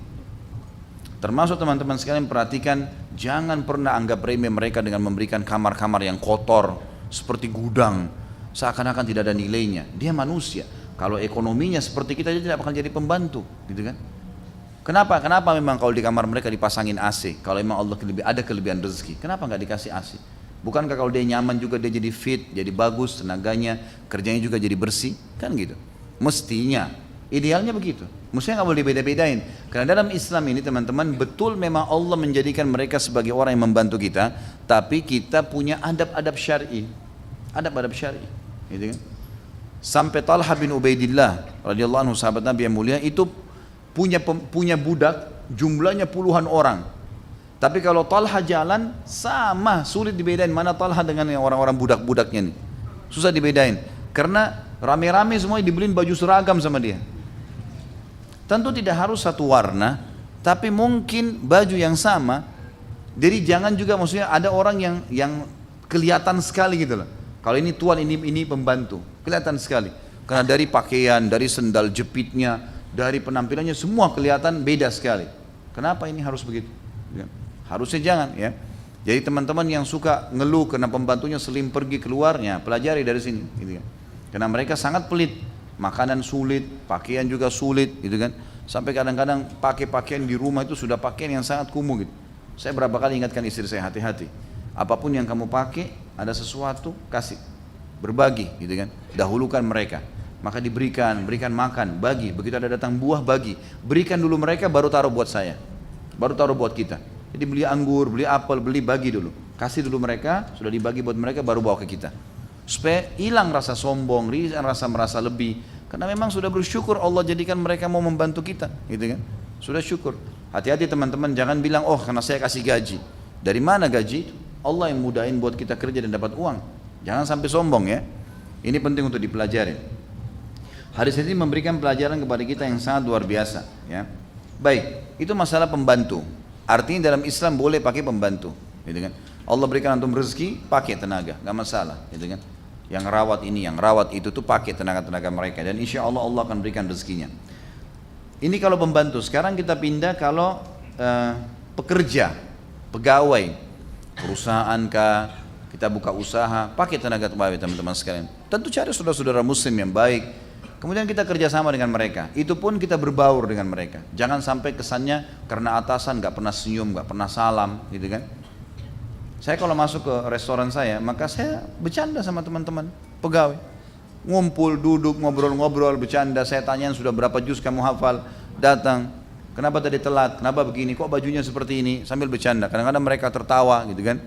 Speaker 2: Termasuk teman-teman sekalian perhatikan, jangan pernah anggap remeh mereka dengan memberikan kamar-kamar yang kotor seperti gudang, seakan-akan tidak ada nilainya. Dia manusia. Kalau ekonominya seperti kita, dia tidak bakal jadi pembantu, gitu kan? Kenapa? Kenapa memang kalau di kamar mereka dipasangin AC? Kalau memang Allah ada kelebihan rezeki, kenapa nggak dikasih AC? Bukankah kalau dia nyaman juga dia jadi fit, jadi bagus tenaganya, kerjanya juga jadi bersih, kan gitu? Mestinya, idealnya begitu. Mestinya nggak boleh beda-bedain. Karena dalam Islam ini teman-teman, betul memang Allah menjadikan mereka sebagai orang yang membantu kita, tapi kita punya adab-adab syar'i, adab-adab syar'i, gitu kan? Sampai Talha bin Ubaidillah radhiyallahu anhu, sahabat Nabi yang mulia, itu punya budak jumlahnya puluhan orang. Tapi kalau Talha jalan sama, sulit dibedain mana Talha dengan yang orang-orang budak-budaknya nih. Susah dibedain. Karena rame-rame semua dibeliin baju seragam sama dia. Tentu tidak harus satu warna, tapi mungkin baju yang sama. Jadi jangan juga maksudnya ada orang yang kelihatan sekali gitu loh. Kalau ini tuan, ini pembantu, kelihatan sekali. Karena dari pakaian, dari sendal jepitnya, dari penampilannya semua kelihatan beda sekali. Kenapa ini harus begitu? Ya. Harusnya jangan ya. Jadi teman-teman yang suka ngeluh karena pembantunya selim pergi keluarnya, pelajari dari sini gitu kan. Karena mereka sangat pelit, makanan sulit, pakaian juga sulit gitu kan. Sampai kadang-kadang pakai pakaian di rumah itu sudah pakaian yang sangat kumuh gitu. Saya berapa kali ingatkan istri saya, hati-hati. Apapun yang kamu pakai, ada sesuatu, kasih. Berbagi gitu kan. Dahulukan mereka. Maka berikan makan, bagi. Begitu ada datang buah, bagi. Berikan dulu mereka, baru taruh buat saya. Baru taruh buat kita. Jadi beli anggur, beli apel, bagi dulu. Kasih dulu mereka, sudah dibagi buat mereka, baru bawa ke kita. Supaya hilang rasa sombong, rasa merasa lebih. Karena memang sudah bersyukur Allah jadikan mereka mau membantu kita, gitu kan? Sudah syukur. Hati-hati teman-teman, jangan bilang oh karena saya kasih gaji. Dari mana gaji? Allah yang mudahin buat kita kerja dan dapat uang. Jangan sampai sombong ya. Ini penting untuk dipelajari. Hadis ini memberikan pelajaran kepada kita yang sangat luar biasa. Ya. Baik, itu masalah pembantu. Artinya dalam Islam boleh pakai pembantu, gitu kan? Allah berikan antum rezeki, pakai tenaga, nggak masalah, gitu kan? Yang rawat ini, yang rawat itu tuh pakai tenaga-tenaga mereka dan insya Allah Allah akan berikan rezekinya. Ini kalau pembantu. Sekarang kita pindah kalau pekerja, pegawai, perusahaan kah, kita buka usaha, pakai tenaga pegawai teman-teman sekalian. Tentu cari saudara-saudara muslim yang baik. Kemudian kita kerjasama dengan mereka. Itu pun kita berbaur dengan mereka. Jangan sampai kesannya karena atasan nggak pernah senyum, nggak pernah salam, gitu kan? Saya kalau masuk ke restoran saya, maka saya bercanda sama teman-teman pegawai. Ngumpul, duduk, ngobrol-ngobrol, bercanda. Saya tanyain sudah berapa juz kamu hafal, datang. Kenapa tadi telat, kenapa begini, kok bajunya seperti ini, sambil bercanda. Kadang-kadang mereka tertawa gitu kan.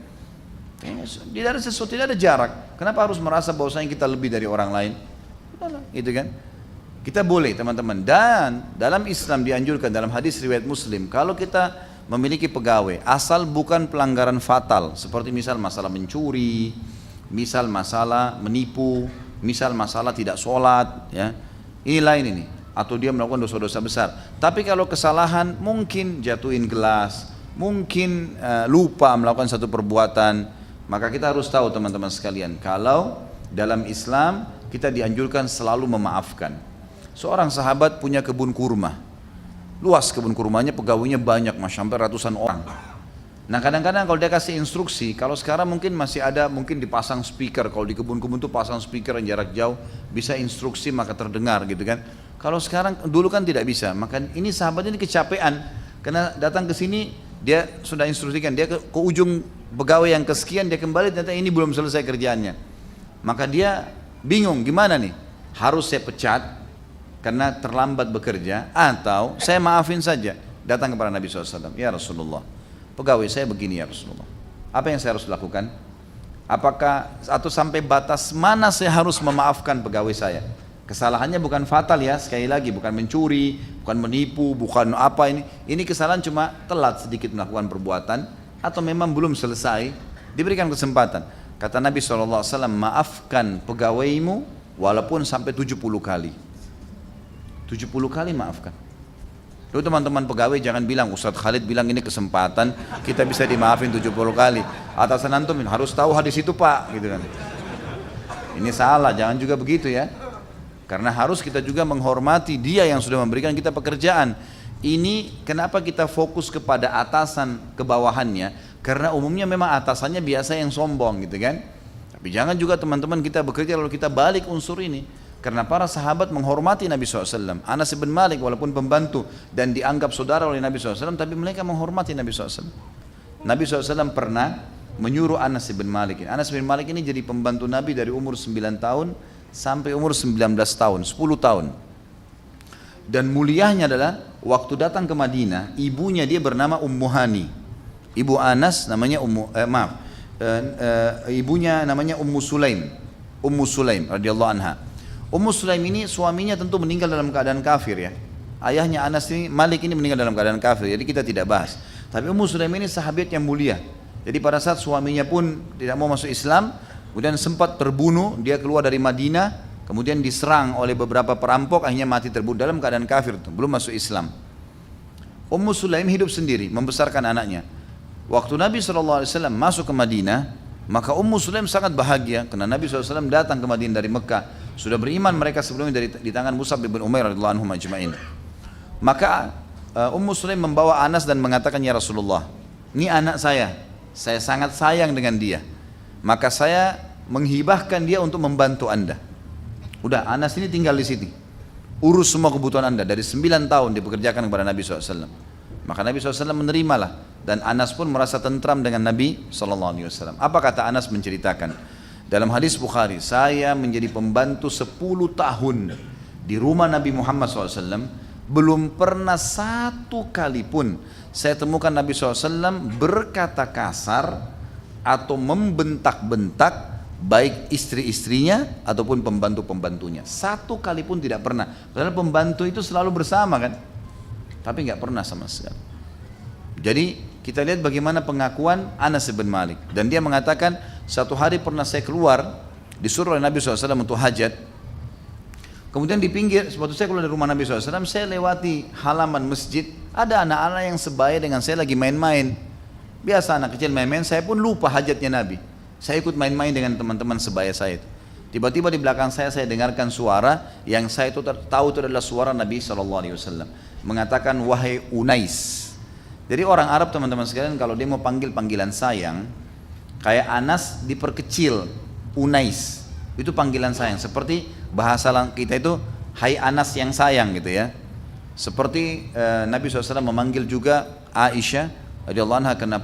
Speaker 2: Tidak ada sesuatu, tidak ada jarak. Kenapa harus merasa bahwasanya kita lebih dari orang lain? Gitu kan. Kita boleh teman-teman. Dan dalam Islam dianjurkan dalam hadis riwayat Muslim, kalau kita memiliki pegawai, asal bukan pelanggaran fatal, seperti misal masalah mencuri, misal masalah menipu, misal masalah tidak sholat, ya, ini lain ini, atau dia melakukan dosa-dosa besar. Tapi kalau kesalahan mungkin jatuhin gelas, mungkin lupa melakukan satu perbuatan, maka kita harus tahu teman-teman sekalian, kalau dalam Islam kita dianjurkan selalu memaafkan. Seorang sahabat punya kebun kurma. Luas kebun kurmanya, pegawainya banyak, sampai ratusan orang. Nah kadang-kadang kalau dia kasih instruksi, kalau sekarang mungkin masih ada, mungkin dipasang speaker. Kalau di kebun-kebun itu pasang speaker yang jarak jauh, bisa instruksi maka terdengar gitu kan. Kalau sekarang, dulu kan tidak bisa. Maka ini sahabat ini kecapean, karena datang ke sini, dia sudah instruksikan, dia ke ujung pegawai yang kesekian, dia kembali, ternyata ini belum selesai kerjaannya. Maka dia bingung, gimana nih? Harus saya pecat karena terlambat bekerja, atau saya maafin saja. Datang kepada Nabi SAW, ya Rasulullah, pegawai saya begini ya Rasulullah, apa yang saya harus lakukan? Apakah atau sampai batas mana saya harus memaafkan pegawai saya? Kesalahannya bukan fatal ya, sekali lagi bukan mencuri, bukan menipu, bukan apa ini. Ini kesalahan cuma telat sedikit melakukan perbuatan, atau memang belum selesai, diberikan kesempatan. Kata Nabi SAW, maafkan pegawaimu walaupun sampai 70 kali. 70 kali maafkan. Lalu teman-teman pegawai jangan bilang, Ustadz Khalid bilang ini kesempatan, kita bisa dimaafin 70 kali. Atasan antum harus tahu hadis itu pak, gitu kan. Ini salah, jangan juga begitu ya. Karena harus kita juga menghormati dia yang sudah memberikan kita pekerjaan. Ini kenapa kita fokus kepada atasan ke bawahannya? Karena umumnya memang atasannya biasa yang sombong gitu kan. Tapi jangan juga teman-teman kita bekerja lalu kita balik unsur ini. Karena para sahabat menghormati Nabi SAW. Anas bin Malik walaupun pembantu dan dianggap saudara oleh Nabi SAW, tapi mereka menghormati Nabi SAW. Nabi SAW pernah menyuruh Anas bin Malik. Anas bin Malik ini jadi pembantu Nabi dari umur 9 tahun sampai umur 19 tahun, 10 tahun. Dan mulianya adalah waktu datang ke Madinah, ibunya dia bernama Ummu Hani. Ibu Anas namanya ibunya namanya Ummu Sulaim. Ummu Sulaim radhiyallahu anha. Ummu Sulaim ini suaminya tentu meninggal dalam keadaan kafir ya. Ayahnya Anas ini, Malik ini meninggal dalam keadaan kafir, jadi kita tidak bahas. Tapi Ummu Sulaim ini sahabat yang mulia. Jadi pada saat suaminya pun tidak mau masuk Islam, kemudian sempat terbunuh, dia keluar dari Madinah, kemudian diserang oleh beberapa perampok, akhirnya mati terbunuh dalam keadaan kafir, belum masuk Islam. Ummu Sulaim hidup sendiri, membesarkan anaknya. Waktu Nabi SAW masuk ke Madinah, maka Ummu Sulaim sangat bahagia karena Nabi SAW datang ke Madinah dari Mekah. Sudah beriman mereka sebelumnya di tangan Mus'ab bin Umair radhiyallahu anhum ajma'in. Maka Ummu Sulaim membawa Anas dan mengatakan, ya Rasulullah, ini anak saya sangat sayang dengan dia, maka saya menghibahkan dia untuk membantu anda. Udah, Anas ini tinggal di sini, urus semua kebutuhan anda. Dari 9 tahun dipekerjakan kepada Nabi SAW. Maka Nabi SAW menerimalah, dan Anas pun merasa tentram dengan Nabi SAW. Apa kata Anas menceritakan? Dalam hadis Bukhari, saya menjadi pembantu 10 tahun di rumah Nabi Muhammad SAW, belum pernah satu kali pun saya temukan Nabi SAW berkata kasar atau membentak-bentak baik istri-istrinya ataupun pembantu-pembantunya. Satu kali pun tidak pernah. Padahal pembantu itu selalu bersama kan, tapi nggak pernah sama sekali. Jadi kita lihat bagaimana pengakuan Anas bin Malik, dan dia mengatakan, satu hari pernah saya keluar, disuruh oleh Nabi SAW untuk hajat. Kemudian di pinggir, waktu saya keluar dari rumah Nabi SAW, saya lewati halaman masjid, ada anak-anak yang sebaya dengan saya lagi main-main. Biasa anak kecil main-main, saya pun lupa hajatnya Nabi. Saya ikut main-main dengan teman-teman sebaya saya itu. Tiba-tiba di belakang saya dengarkan suara yang saya itu tahu itu adalah suara Nabi SAW. Mengatakan, wahai Unais. Jadi orang Arab teman-teman sekalian, kalau dia mau panggil panggilan sayang, kayak Anas diperkecil, Unais. Itu panggilan sayang. Seperti bahasa kita itu, hai Anas yang sayang gitu ya. Seperti Nabi SAW memanggil juga Aisyah radhiyallahu anha karena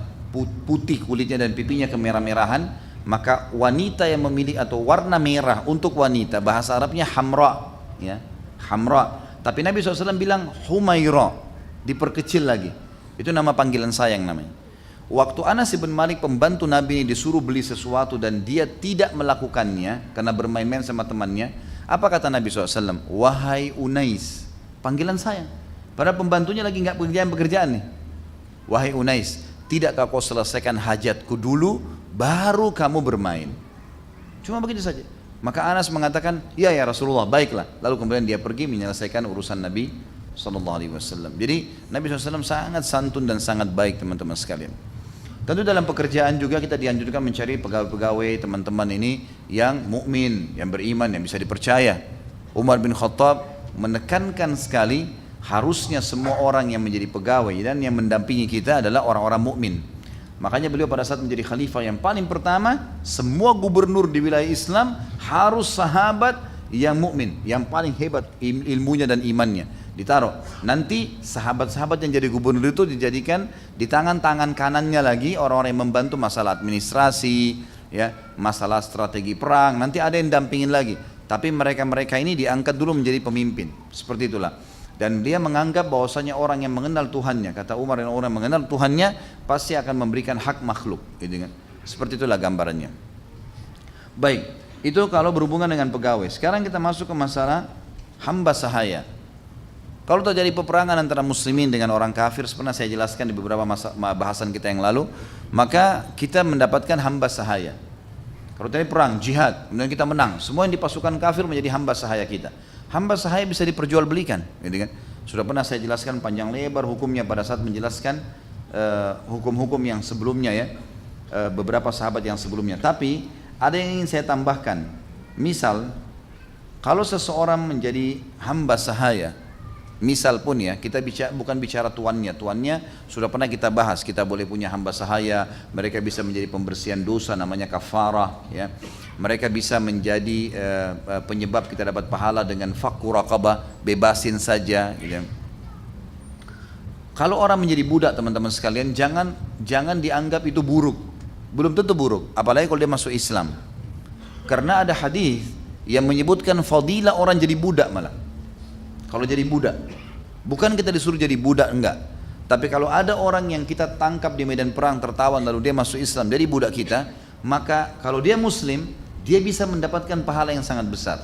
Speaker 2: putih kulitnya dan pipinya kemerah-merahan, maka wanita yang memilih atau warna merah untuk wanita bahasa Arabnya hamra, ya, hamra. Tapi Nabi SAW bilang Humaira, diperkecil lagi. Itu nama panggilan sayang namanya. Waktu Anas bin Malik pembantu Nabi ini disuruh beli sesuatu dan dia tidak melakukannya karena bermain-main sama temannya, apa kata Nabi SAW? Wahai Unais, panggilan sayang. Padahal pembantunya lagi nggak pekerjaan nih. Wahai Unais, tidakkah kau selesaikan hajatku dulu, baru kamu bermain? Cuma begitu saja. Maka Anas mengatakan, ya Rasulullah, baiklah. Lalu kemudian dia pergi menyelesaikan urusan Nabi SAW. Jadi Nabi SAW sangat santun dan sangat baik teman-teman sekalian. Tentu dalam pekerjaan juga kita dianjurkan mencari pegawai-pegawai teman-teman ini yang mukmin, yang beriman, yang bisa dipercaya. Umar bin Khattab menekankan sekali harusnya semua orang yang menjadi pegawai dan yang mendampingi kita adalah orang-orang mukmin. Makanya beliau pada saat menjadi khalifah yang paling pertama, semua gubernur di wilayah Islam harus sahabat yang mukmin, yang paling hebat ilmunya dan imannya. Ditaruh. Nanti sahabat-sahabat yang jadi gubernur itu dijadikan di tangan-tangan kanannya lagi orang-orang yang membantu masalah administrasi, ya, masalah strategi perang. Nanti ada yang dampingin lagi. Tapi mereka-mereka ini diangkat dulu menjadi pemimpin. Seperti itulah. Dan dia menganggap bahwasanya orang yang mengenal Tuhannya, kata Umar, yang orang yang mengenal Tuhannya pasti akan memberikan hak makhluk, gitu kan. Seperti itulah gambarannya. Baik, itu kalau berhubungan dengan pegawai. Sekarang kita masuk ke masalah hamba sahaya. Kalau terjadi peperangan antara muslimin dengan orang kafir, pernah saya jelaskan di beberapa bahasan kita yang lalu, maka kita mendapatkan hamba sahaya. Kalau terjadi perang, jihad, kemudian kita menang, semua yang di pasukan kafir menjadi hamba sahaya kita. Hamba sahaya bisa diperjualbelikan, gitu kan? Sudah pernah saya jelaskan panjang lebar hukumnya pada saat menjelaskan hukum-hukum yang sebelumnya ya, beberapa sahabat yang sebelumnya. Tapi ada yang ingin saya tambahkan. Misal, kalau seseorang menjadi hamba sahaya, misal pun ya, kita bukan bicara tuannya sudah pernah kita bahas, kita boleh punya hamba sahaya, mereka bisa menjadi pembersihan dosa namanya kafarah ya. Mereka bisa menjadi penyebab kita dapat pahala dengan fakku raqabah, bebasin saja gitu. Kalau orang menjadi budak teman-teman sekalian, jangan dianggap itu buruk. Belum tentu buruk, apalagi kalau dia masuk Islam. Karena ada hadis yang menyebutkan fadilah orang jadi budak malah. Kalau jadi budak, bukan kita disuruh jadi budak, enggak. Tapi kalau ada orang yang kita tangkap di medan perang tertawan lalu dia masuk Islam jadi budak kita, maka kalau dia muslim, dia bisa mendapatkan pahala yang sangat besar.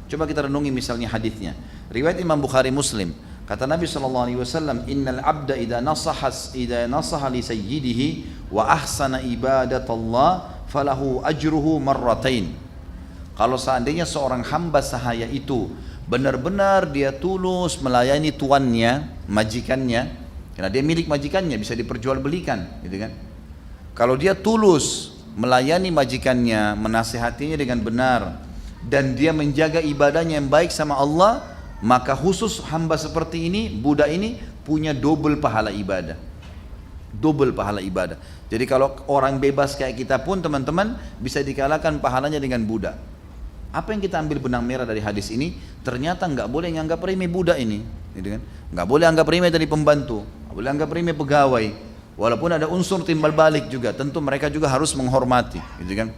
Speaker 2: Coba kita renungi misalnya hadisnya. Riwayat Imam Bukhari Muslim. Kata Nabi SAW, Innal abda idha nasaha li sayyidihi wa ahsana ibadatullah falahu ajruhu marratain. Kalau seandainya seorang hamba sahaya itu benar-benar dia tulus melayani tuannya, majikannya, karena dia milik majikannya, bisa diperjualbelikan, gitu kan. Kalau dia tulus melayani majikannya, menasihatinya dengan benar, dan dia menjaga ibadahnya yang baik sama Allah, maka khusus hamba seperti ini, budak ini punya double pahala ibadah. Double pahala ibadah. Jadi kalau orang bebas kayak kita pun teman-teman bisa dikalahkan pahalanya dengan budak. Apa yang kita ambil benang merah dari hadis ini? Ternyata nggak boleh nganggap remeh budak ini, gitu kan? Nggak boleh anggap remeh dari pembantu, nggak boleh anggap remeh pegawai. Walaupun ada unsur timbal balik juga, tentu mereka juga harus menghormati, gitu kan?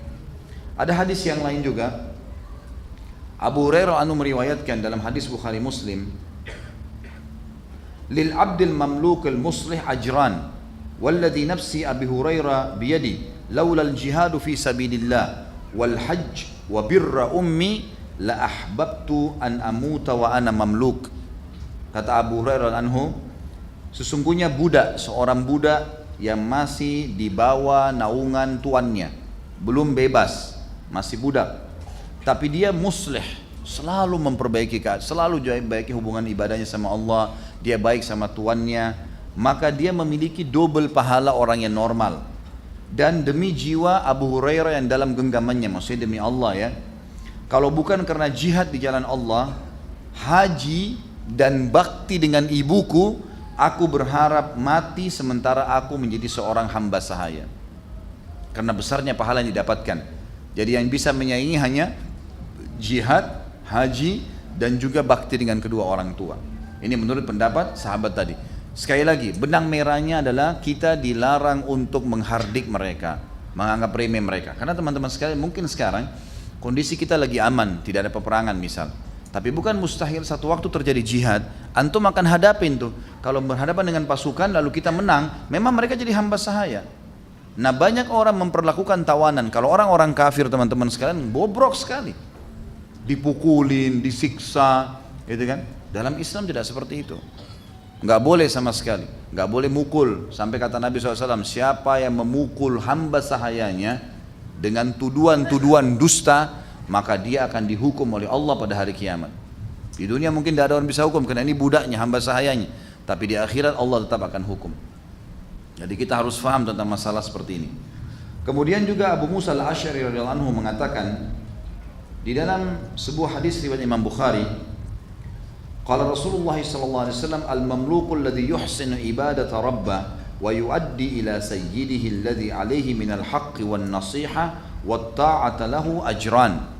Speaker 2: Ada hadis yang lain juga. Abu Hurairah meriwayatkan dalam hadis Bukhari Muslim, lil abdil mamlukil muslih ajran, walladhi nafsi Abi Hurairah biyadi, laula al-jihadu fi sabilillah wal hajj wa birra ummi la ahbabtu an amuta wa ana mamluk. Kata Abu Hurairah anhu, sesungguhnya budak, seorang budak yang masih di bawah naungan tuannya, belum bebas, masih budak, tapi dia muslih, selalu memperbaiki, selalu baiki hubungan ibadahnya sama Allah, dia baik sama tuannya, maka dia memiliki double pahala orang yang normal. Dan demi jiwa Abu Hurairah yang dalam genggamannya, maksudnya demi Allah ya, kalau bukan karena jihad di jalan Allah, haji dan bakti dengan ibuku, aku berharap mati sementara aku menjadi seorang hamba sahaya. Karena besarnya pahala yang didapatkan. Jadi yang bisa menyaingi hanya jihad, haji, dan juga bakti dengan kedua orang tua. Ini menurut pendapat sahabat tadi. Sekali lagi, benang merahnya adalah kita dilarang untuk menghardik mereka, menganggap remeh mereka. Karena teman-teman sekalian, mungkin sekarang kondisi kita lagi aman, tidak ada peperangan misal. Tapi bukan mustahil satu waktu terjadi jihad, antum akan hadapin tuh. Kalau berhadapan dengan pasukan lalu kita menang, memang mereka jadi hamba sahaya. Nah banyak orang memperlakukan tawanan. Kalau orang-orang kafir teman-teman sekalian, bobrok sekali. Dipukulin, disiksa, gitu kan. Dalam Islam tidak seperti itu. Nggak boleh sama sekali, nggak boleh mukul. Sampai kata Nabi SAW, siapa yang memukul hamba sahayanya dengan tuduhan-tuduhan dusta, maka dia akan dihukum oleh Allah pada hari kiamat. Di dunia mungkin tidak ada orang bisa hukum, karena ini budaknya, hamba sahayanya. Tapi di akhirat Allah tetap akan hukum. Jadi kita harus faham tentang masalah seperti ini. Kemudian juga Abu Musa al-Asy'ari radhiyallahu anhu mengatakan, di dalam sebuah hadis riwayat Imam Bukhari, qala Rasulullah sallallahu alaihi wasallam, al-mamluku alladhi yuhsinu ibadata rabbah wa yuaddi ila sayyidihi alladhi alaihi minal haqqi wan nasiha wat ta'ata lahu ajran.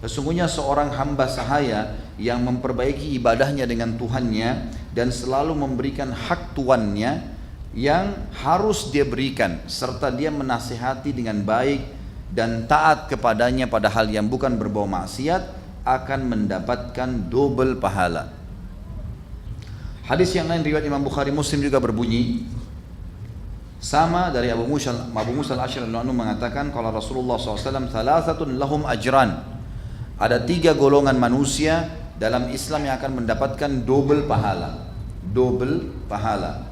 Speaker 2: Sesungguhnya seorang hamba sahaya yang memperbaiki ibadahnya dengan Tuhannya dan selalu memberikan hak tuannya yang harus dia berikan, serta dia menasihati dengan baik dan taat kepadanya pada hal yang bukan berbau maksiat, akan mendapatkan double pahala. Hadis yang lain riwayat Imam Bukhari Muslim juga berbunyi sama dari Abu Musa al-Asy'ari mengatakan, kalau Rasulullah SAW, thalathatun lahum ajran, ada 3 golongan manusia dalam Islam yang akan mendapatkan double pahala. Double pahala.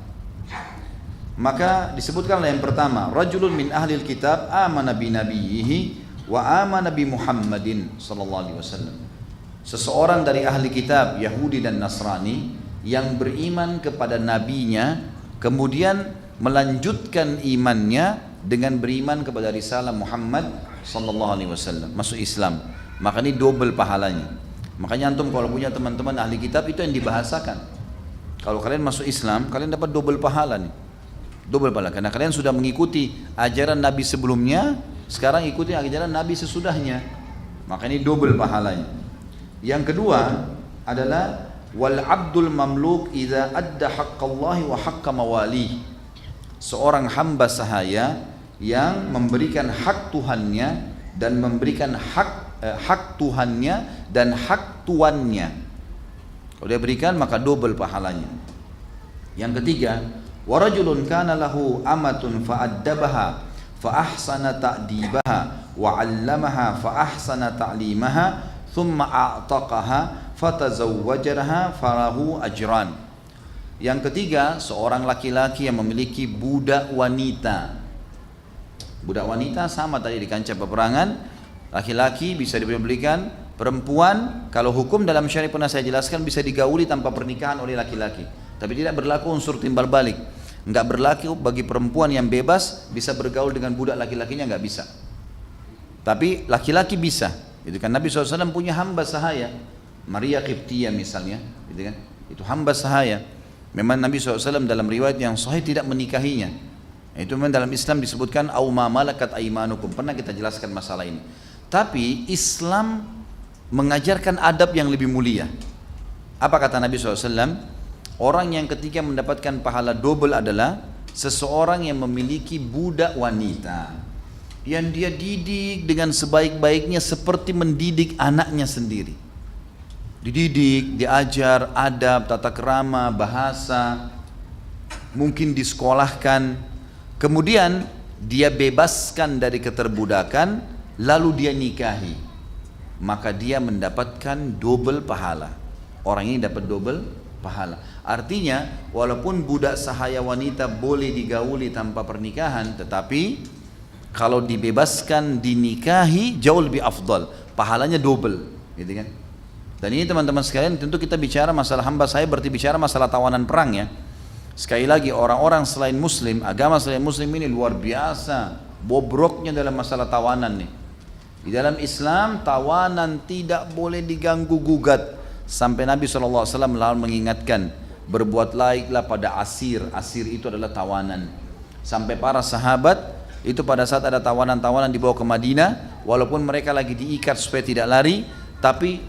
Speaker 2: Maka disebutkanlah yang pertama, rajulun min ahlil kitab amana bi nabiyhi wa amana bi Muhammadin sallallahu alaihi wasallam. Seseorang dari ahli kitab Yahudi dan Nasrani yang beriman kepada nabinya, kemudian melanjutkan imannya dengan beriman kepada risalah Muhammad sallallahu alaihi wasallam, masuk Islam. Maka ini double pahalanya. Makanya antum kalau punya teman-teman ahli kitab, itu yang dibahasakan. Kalau kalian masuk Islam, kalian dapat double pahala nih. Double pahala karena kalian sudah mengikuti ajaran Nabi sebelumnya, sekarang ikuti ajaran Nabi sesudahnya. Maka ini double pahalanya. Yang kedua adalah wal abdul mamluk idza adda haqqallahi wa haqqa mawali. Seorang hamba sahaya yang memberikan hak Tuhannya dan memberikan hak Tuhannya dan hak tuannya. Kalau dia berikan maka double pahalanya. Yang ketiga, wa rajulun kana lahu amatun fa addabaha fa ahsana ta'dibaha wa 'allamaha fa ahsana ta'limaha thumma a'taqaha fatazawwajaha falahu ajran. Yang ketiga, seorang laki-laki yang memiliki budak wanita. Budak wanita sama tadi di kancah peperangan, Laki-laki bisa diperjualbelikan, perempuan kalau hukum dalam syariat pernah saya jelaskan bisa digauli tanpa pernikahan oleh laki-laki. Tapi tidak berlaku unsur timbal balik. Enggak berlaku bagi perempuan yang bebas bisa bergaul dengan budak laki-lakinya, enggak bisa. Tapi laki-laki bisa. Itu kan Nabi SAW punya hamba sahaya, Maria Qibtiyah misalnya, gitu kan? Itu hamba sahaya. Memang Nabi SAW dalam riwayat yang sahih tidak menikahinya. Itu memang dalam Islam disebutkan au ma malakat aimanukum. Pernah kita jelaskan masalah ini. Tapi Islam mengajarkan adab yang lebih mulia. Apa kata Nabi SAW? Orang yang ketika mendapatkan pahala double adalah seseorang yang memiliki budak wanita yang dia didik dengan sebaik-baiknya seperti mendidik anaknya sendiri. Dididik, diajar adab, tata krama, bahasa, mungkin disekolahkan, kemudian dia bebaskan dari keterbudakan, lalu dia nikahi, maka dia mendapatkan double pahala. Orang ini dapat double pahala. Artinya walaupun budak sahaya wanita boleh digauli tanpa pernikahan, tetapi kalau dibebaskan dinikahi jauh lebih afdal, pahalanya double, gitu kan? Dan ini teman-teman sekalian, tentu kita bicara masalah hamba saya berarti bicara masalah tawanan perang ya. Sekali lagi, orang-orang selain muslim, agama selain muslim ini luar biasa bobroknya dalam masalah tawanan nih. Di dalam Islam tawanan tidak boleh diganggu gugat. Sampai Nabi SAW lalu mengingatkan, berbuat laiklah pada asir. Asir itu adalah tawanan. Sampai para sahabat itu pada saat ada tawanan-tawanan dibawa ke Madinah, walaupun mereka lagi diikat supaya tidak lari, tapi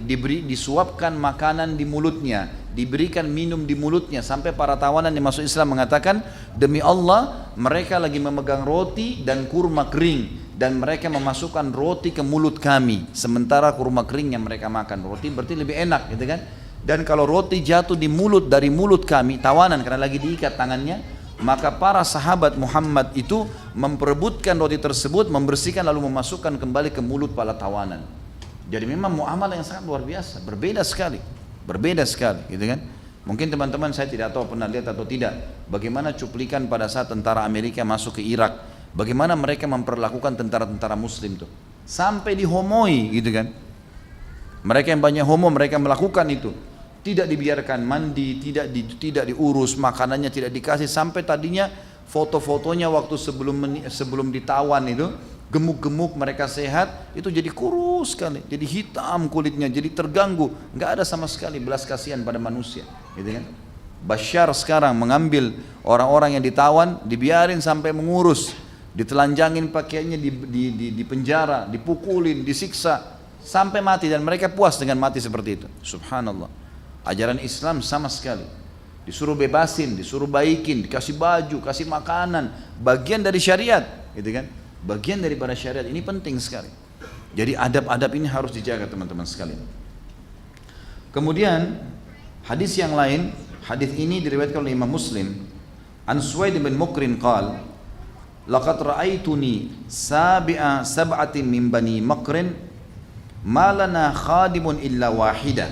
Speaker 2: disuapkan makanan di mulutnya, diberikan minum di mulutnya, sampai para tawanan yang masuk Islam mengatakan, demi Allah mereka lagi memegang roti dan kurma kering, dan mereka memasukkan roti ke mulut kami, sementara kurma kering yang mereka makan. Roti berarti lebih enak, gitu kan? Dan kalau roti jatuh di mulut, dari mulut kami, tawanan karena lagi diikat tangannya, maka para sahabat Muhammad itu memperebutkan roti tersebut, membersihkan lalu memasukkan kembali ke mulut para tawanan. Jadi memang muamalah yang sangat luar biasa, berbeda sekali, gitu kan? Mungkin teman-teman saya tidak tahu pernah lihat atau tidak, bagaimana cuplikan pada saat tentara Amerika masuk ke Irak, bagaimana mereka memperlakukan tentara-tentara Muslim tuh, sampai dihomoi, gitu kan? Mereka yang banyak homo, mereka melakukan itu, tidak dibiarkan mandi, tidak diurus, makanannya tidak dikasih, sampai tadinya foto-fotonya waktu sebelum ditawan itu gemuk-gemuk, mereka sehat, itu jadi kurus sekali, jadi hitam kulitnya, jadi terganggu, nggak ada sama sekali belas kasihan pada manusia, gitu kan? Bashar sekarang mengambil orang-orang yang ditawan, dibiarin sampai mengurus, ditelanjangin pakaiannya, di penjara, dipukulin, disiksa sampai mati, dan mereka puas dengan mati seperti itu. Subhanallah. Ajaran Islam sama sekali. Disuruh bebasin, disuruh baikin, dikasih baju, kasih makanan, bagian dari syariat, gitu kan? Bagian daripada syariat ini penting sekali. Jadi adab-adab ini harus dijaga teman-teman sekalian. Kemudian hadis yang lain, hadis ini diriwayatkan oleh Imam Muslim. An Suwaid bin Mukrin qala, laqad ra'aituni sab'atin min bani Makrin ma lana khadimun illa wahida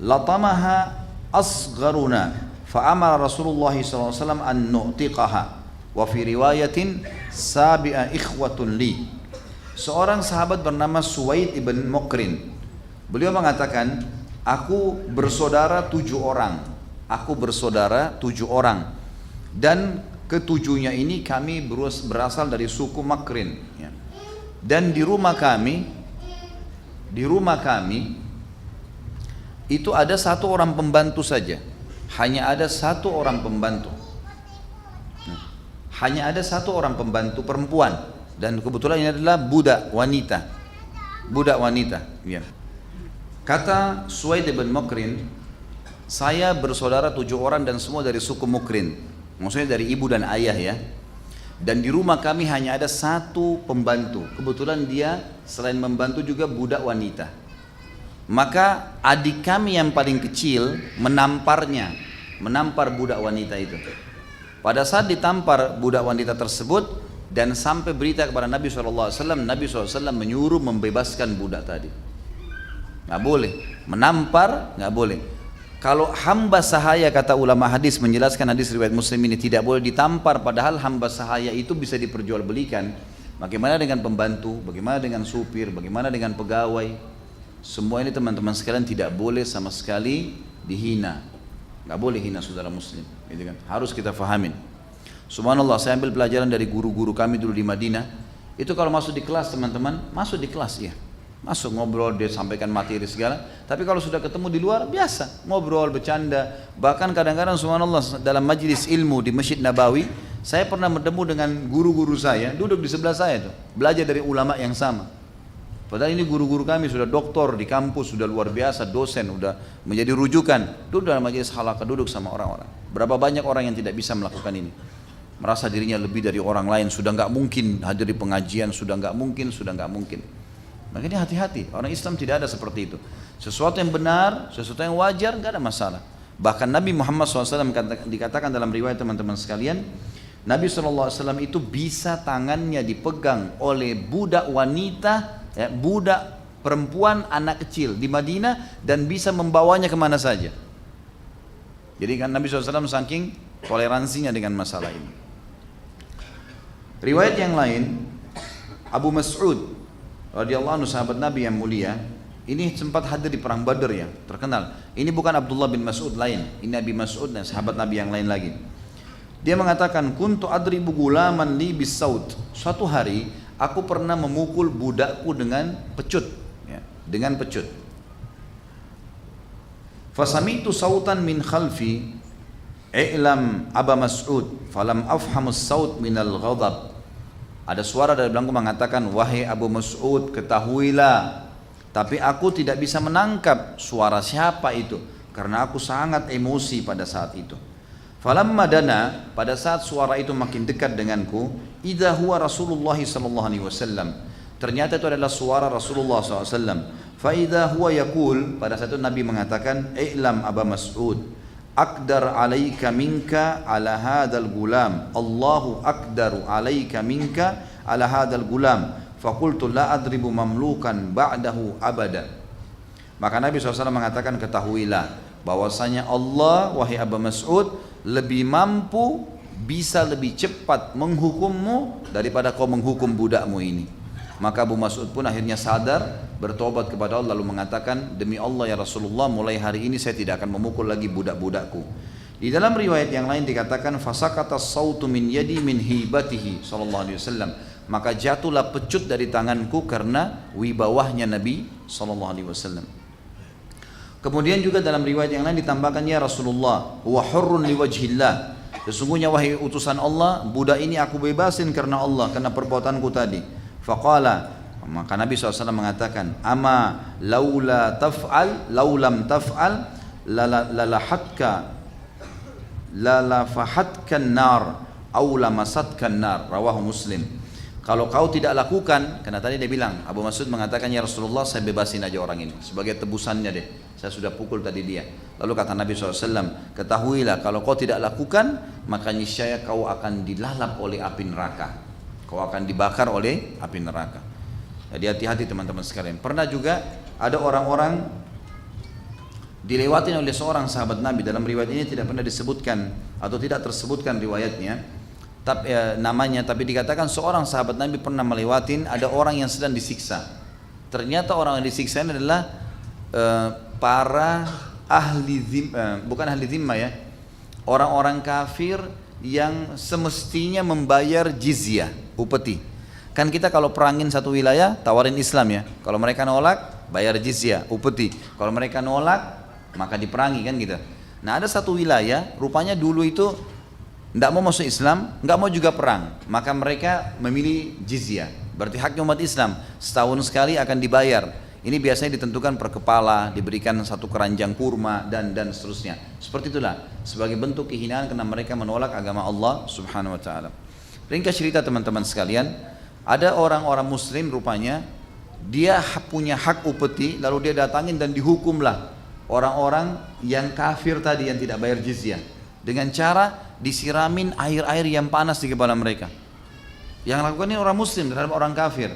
Speaker 2: latamaha asgharuna fa amara Rasulullah sallallahu alaihi wasallam an nu'tiqaha wa fi riwayatin sabi'a ikhwatun li. Seorang sahabat bernama Suwaid ibn Mukrin, beliau mengatakan, aku bersaudara 7 orang, dan ketujuhnya ini kami berasal dari suku Makrin ya. Dan di rumah kami itu ada 1 orang pembantu saja, hanya ada 1 orang pembantu. Hanya ada 1 orang pembantu perempuan, dan kebetulan ini adalah budak wanita ya. Kata Suwaid bin Mukrin, saya bersaudara 7 orang dan semua dari suku Mukrin, maksudnya dari ibu dan ayah ya. Dan di rumah kami hanya ada 1 pembantu, kebetulan dia selain membantu juga budak wanita. Maka adik kami yang paling kecil menampar budak wanita itu. Pada saat ditampar budak wanita tersebut dan sampai berita kepada Nabi SAW, Nabi SAW menyuruh membebaskan budak tadi. Nggak boleh menampar, nggak boleh. Kalau hamba sahaya, kata ulama hadis menjelaskan hadis riwayat Muslim ini, tidak boleh ditampar, padahal hamba sahaya itu bisa diperjualbelikan. Bagaimana dengan pembantu, bagaimana dengan supir, bagaimana dengan pegawai. Semua ini teman-teman sekalian tidak boleh sama sekali dihina. Nggak boleh hina saudara muslim, gitu kan? Harus kita fahamin. Subhanallah, saya ambil pelajaran dari guru-guru kami dulu di Madinah. Itu kalau masuk di kelas teman-teman, masuk di kelas ya. Masuk ngobrol, dia sampaikan materi segala. Tapi kalau sudah ketemu di luar, biasa. Ngobrol, bercanda. Bahkan kadang-kadang subhanallah dalam majlis ilmu di Masjid Nabawi, saya pernah bertemu dengan guru-guru saya, duduk di sebelah saya tuh. Belajar dari ulama yang sama. Padahal ini guru-guru kami sudah doktor di kampus, sudah luar biasa, dosen, sudah menjadi rujukan. Duduk dalam majlis halaqah, duduk sama orang-orang. Berapa banyak orang yang tidak bisa melakukan ini. Merasa dirinya lebih dari orang lain, sudah nggak mungkin hadir di pengajian, sudah nggak mungkin. Makanya hati-hati, orang Islam tidak ada seperti itu. Sesuatu yang benar, sesuatu yang wajar, nggak ada masalah. Bahkan Nabi Muhammad SAW dikatakan dalam riwayat teman-teman sekalian, Nabi SAW itu bisa tangannya dipegang oleh budak wanita, ya, budak perempuan anak kecil di Madinah dan bisa membawanya kemana saja. Jadi kan Nabi SAW saking toleransinya dengan masalah ini. Riwayat yang lain, Abu Mas'ud radhiyallahu anhu, sahabat Nabi yang mulia, ini sempat hadir di perang Badar ya, terkenal. Ini bukan Abdullah bin Mas'ud lain, ini Abi Mas'ud dan sahabat Nabi yang lain lagi. Dia mengatakan, kuntu adribu gulaman li bisaut. Suatu hari aku pernah memukul budakku dengan pecut, ya, dengan pecut. Fasamitu sautan min khalfi, i'lam Aba Mas'ud, falam afhamus saut minal ghadab. Ada suara dari belakangku mengatakan, wahai Abu Mas'ud, ketahuilah, tapi aku tidak bisa menangkap suara siapa itu, karena aku sangat emosi pada saat itu. Falamma dana, pada saat suara itu makin dekat denganku, idza huwa Rasulullah sallallahu alaihi wasallam. Ternyata itu adalah suara Rasulullah sallallahu alaihi wasallam. Fa idza huwa yaqul, pada saat itu Nabi mengatakan, i'lam Aba Mas'ud, aqdar alaika minka ala hadzal gulam, Allahu aqdaru alaika minka ala hadzal gulam, faqultu la adribu mamlukan ba'dahu abada. Maka Nabi SAW mengatakan, ketahuilah bahwasanya Allah, wahai Aba Mas'ud, lebih mampu, bisa lebih cepat menghukummu daripada kau menghukum budakmu ini. Maka Abu Mas'ud pun akhirnya sadar, bertobat kepada Allah lalu mengatakan, demi Allah ya Rasulullah, mulai hari ini saya tidak akan memukul lagi budak-budakku. Di dalam riwayat yang lain dikatakan, fasakata sautu min yadi min hibatihi sallallahu alaihi wasallam. Maka jatuhlah pecut dari tanganku karena wibawahnya Nabi sallallahu alaihi wasallam. Kemudian juga dalam riwayat yang lain ditambahkan, ya Rasulullah, wa hurrun liwajhillah. Sesungguhnya wahai utusan Allah, budak ini aku bebasin karena Allah, karena perbuatanku tadi. Faqala, maka Nabi SAW mengatakan, ama laula taf'al, laulam taf'al, lalafahatkan nar, au lamasatkan nar, rawahu Muslim. Kalau kau tidak lakukan, karena tadi dia bilang, Abu Mas'ud mengatakan, ya Rasulullah, saya bebasin aja orang ini sebagai tebusannya deh, saya sudah pukul tadi dia. Lalu kata Nabi SAW, ketahuilah kalau kau tidak lakukan, maka niscaya kau akan dilalap oleh api neraka, kau akan dibakar oleh api neraka. Jadi hati-hati teman-teman sekalian. Pernah juga ada orang-orang dilewatin oleh seorang sahabat Nabi. Dalam riwayat ini tidak pernah disebutkan atau tidak tersebutkan riwayatnya, namanya, tapi dikatakan seorang sahabat Nabi pernah melewatin ada orang yang sedang disiksa. Ternyata orang yang disiksa ini adalah para bukan ahli zimmah ya, orang-orang kafir yang semestinya membayar jizyah, upeti. Kan kita kalau perangin satu wilayah tawarin Islam ya, kalau mereka nolak bayar jizyah, upeti. Kalau mereka nolak maka diperangi kan gitu. Nah ada satu wilayah rupanya dulu itu tidak mau masuk Islam, nggak mau juga perang, maka mereka memilih jizyah. Berarti haknya umat Islam setahun sekali akan dibayar. Ini biasanya ditentukan per kepala, diberikan satu keranjang kurma dan seterusnya. Seperti itulah sebagai bentuk kehinaan karena mereka menolak agama Allah Subhanahu wa taala. Ringkas cerita teman-teman sekalian, ada orang-orang muslim rupanya dia punya hak upeti, lalu dia datangin dan dihukumlah orang-orang yang kafir tadi yang tidak bayar jizyah dengan cara disiramin air-air yang panas di kepala mereka. Yang lakukan ini orang muslim terhadap orang kafir.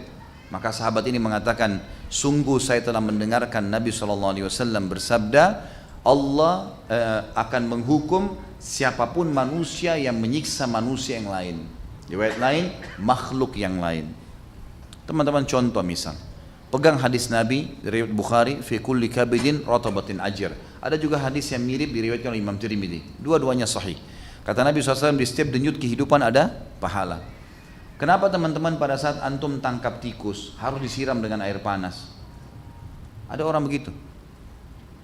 Speaker 2: Maka sahabat ini mengatakan, sungguh saya telah mendengarkan Nabi SAW bersabda, Allah akan menghukum siapapun manusia yang menyiksa manusia yang lain. Riwayat lain, makhluk yang lain. Teman-teman contoh misal, pegang hadis Nabi dari riwayat Bukhari, fi kulli kabidin ratabatin ajr. Ada juga hadis yang mirip diriwayatkan oleh Imam Tirmidzi. Dua-duanya sahih. Kata Nabi SAW, di setiap denyut kehidupan ada pahala. Kenapa teman-teman pada saat antum tangkap tikus harus disiram dengan air panas? Ada orang begitu.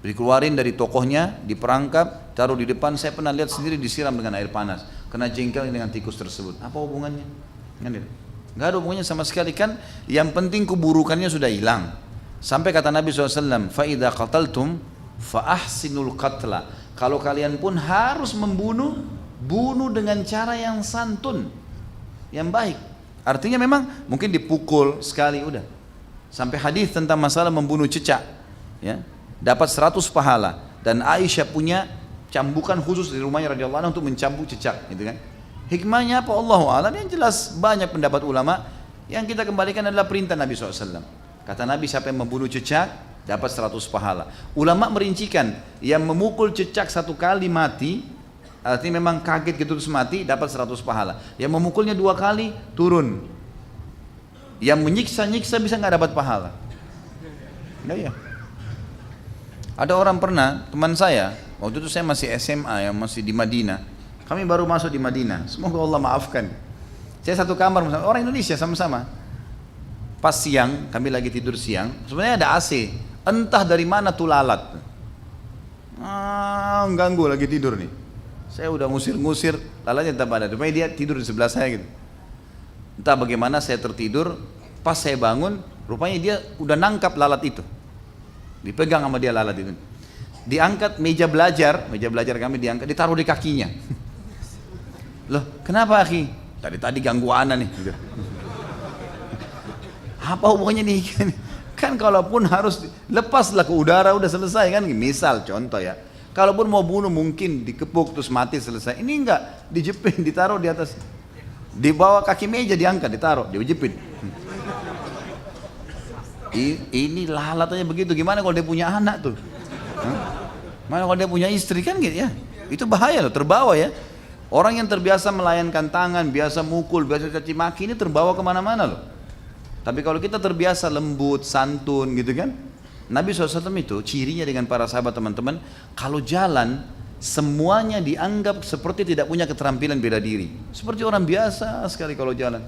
Speaker 2: Dikeluarin dari tokohnya, diperangkap, taruh di depan. Saya pernah lihat sendiri disiram dengan air panas. Kena jengkel dengan tikus tersebut. Apa hubungannya? Nggak ada hubungannya sama sekali kan. Yang penting keburukannya sudah hilang. Sampai kata Nabi SAW, فَإِذَا قَتَلْتُمْ فَأَحْسِنُوا الْقَتْلَ. Kalau kalian pun harus membunuh, bunuh dengan cara yang santun, yang baik. Artinya memang mungkin dipukul sekali udah. Sampai hadis tentang masalah membunuh cecak, ya, dapat 100 pahala. Dan Aisyah punya cambukan khusus di rumahnya radhiyallahu anha untuk mencambuk cecak, gitu kan. Hikmahnya apa? Allahu a'lam. Yang jelas banyak pendapat ulama. Yang kita kembalikan adalah perintah Nabi SAW. Kata Nabi, siapa yang membunuh cecak dapat 100 pahala. Ulama merincikan, yang memukul cecak 1 kali mati, artinya memang kaget gitu terus mati, dapat 100 pahala. Yang memukulnya 2 kali turun. Yang menyiksa-nyiksa bisa nggak dapat pahala. Nah, ya. Ada orang pernah, teman saya, waktu itu saya masih SMA, yang masih di Madinah. Kami baru masuk di Madinah, semoga Allah maafkan. Saya satu kamar bersama orang Indonesia sama-sama. Pas siang, kami lagi tidur siang, sebenarnya ada AC. Entah dari mana tuh lalat. Ganggu lagi tidur nih. Saya udah ngusir-ngusir, lalatnya tetap ada. Rupanya dia tidur di sebelah saya gitu. Entah bagaimana saya tertidur, pas saya bangun, rupanya dia udah nangkap lalat itu. Dipegang sama dia lalat itu. Diangkat meja belajar kami diangkat, ditaruh di kakinya. Loh, kenapa akhi? Tadi ganggu ana nih. Gitu. Apa hubungannya nih? Kan kalaupun harus lepaslah ke udara udah selesai kan. Misal contoh ya. Kalaupun mau bunuh mungkin dikepuk terus mati selesai. Ini enggak, dijepit, ditaruh di atas. Di bawah kaki meja diangkat, ditaruh, dijepit. Ini lalat aja begitu. Gimana kalau dia punya anak tuh? Mana kalau dia punya istri kan gitu ya. Itu bahaya loh, terbawa ya. Orang yang terbiasa melayankan tangan, biasa mukul, biasa caci maki, ini terbawa kemana-mana loh. Tapi kalau kita terbiasa lembut, santun gitu kan. Nabi SAW itu cirinya dengan para sahabat teman-teman, kalau jalan semuanya dianggap seperti tidak punya keterampilan bela diri. Seperti orang biasa sekali kalau jalan.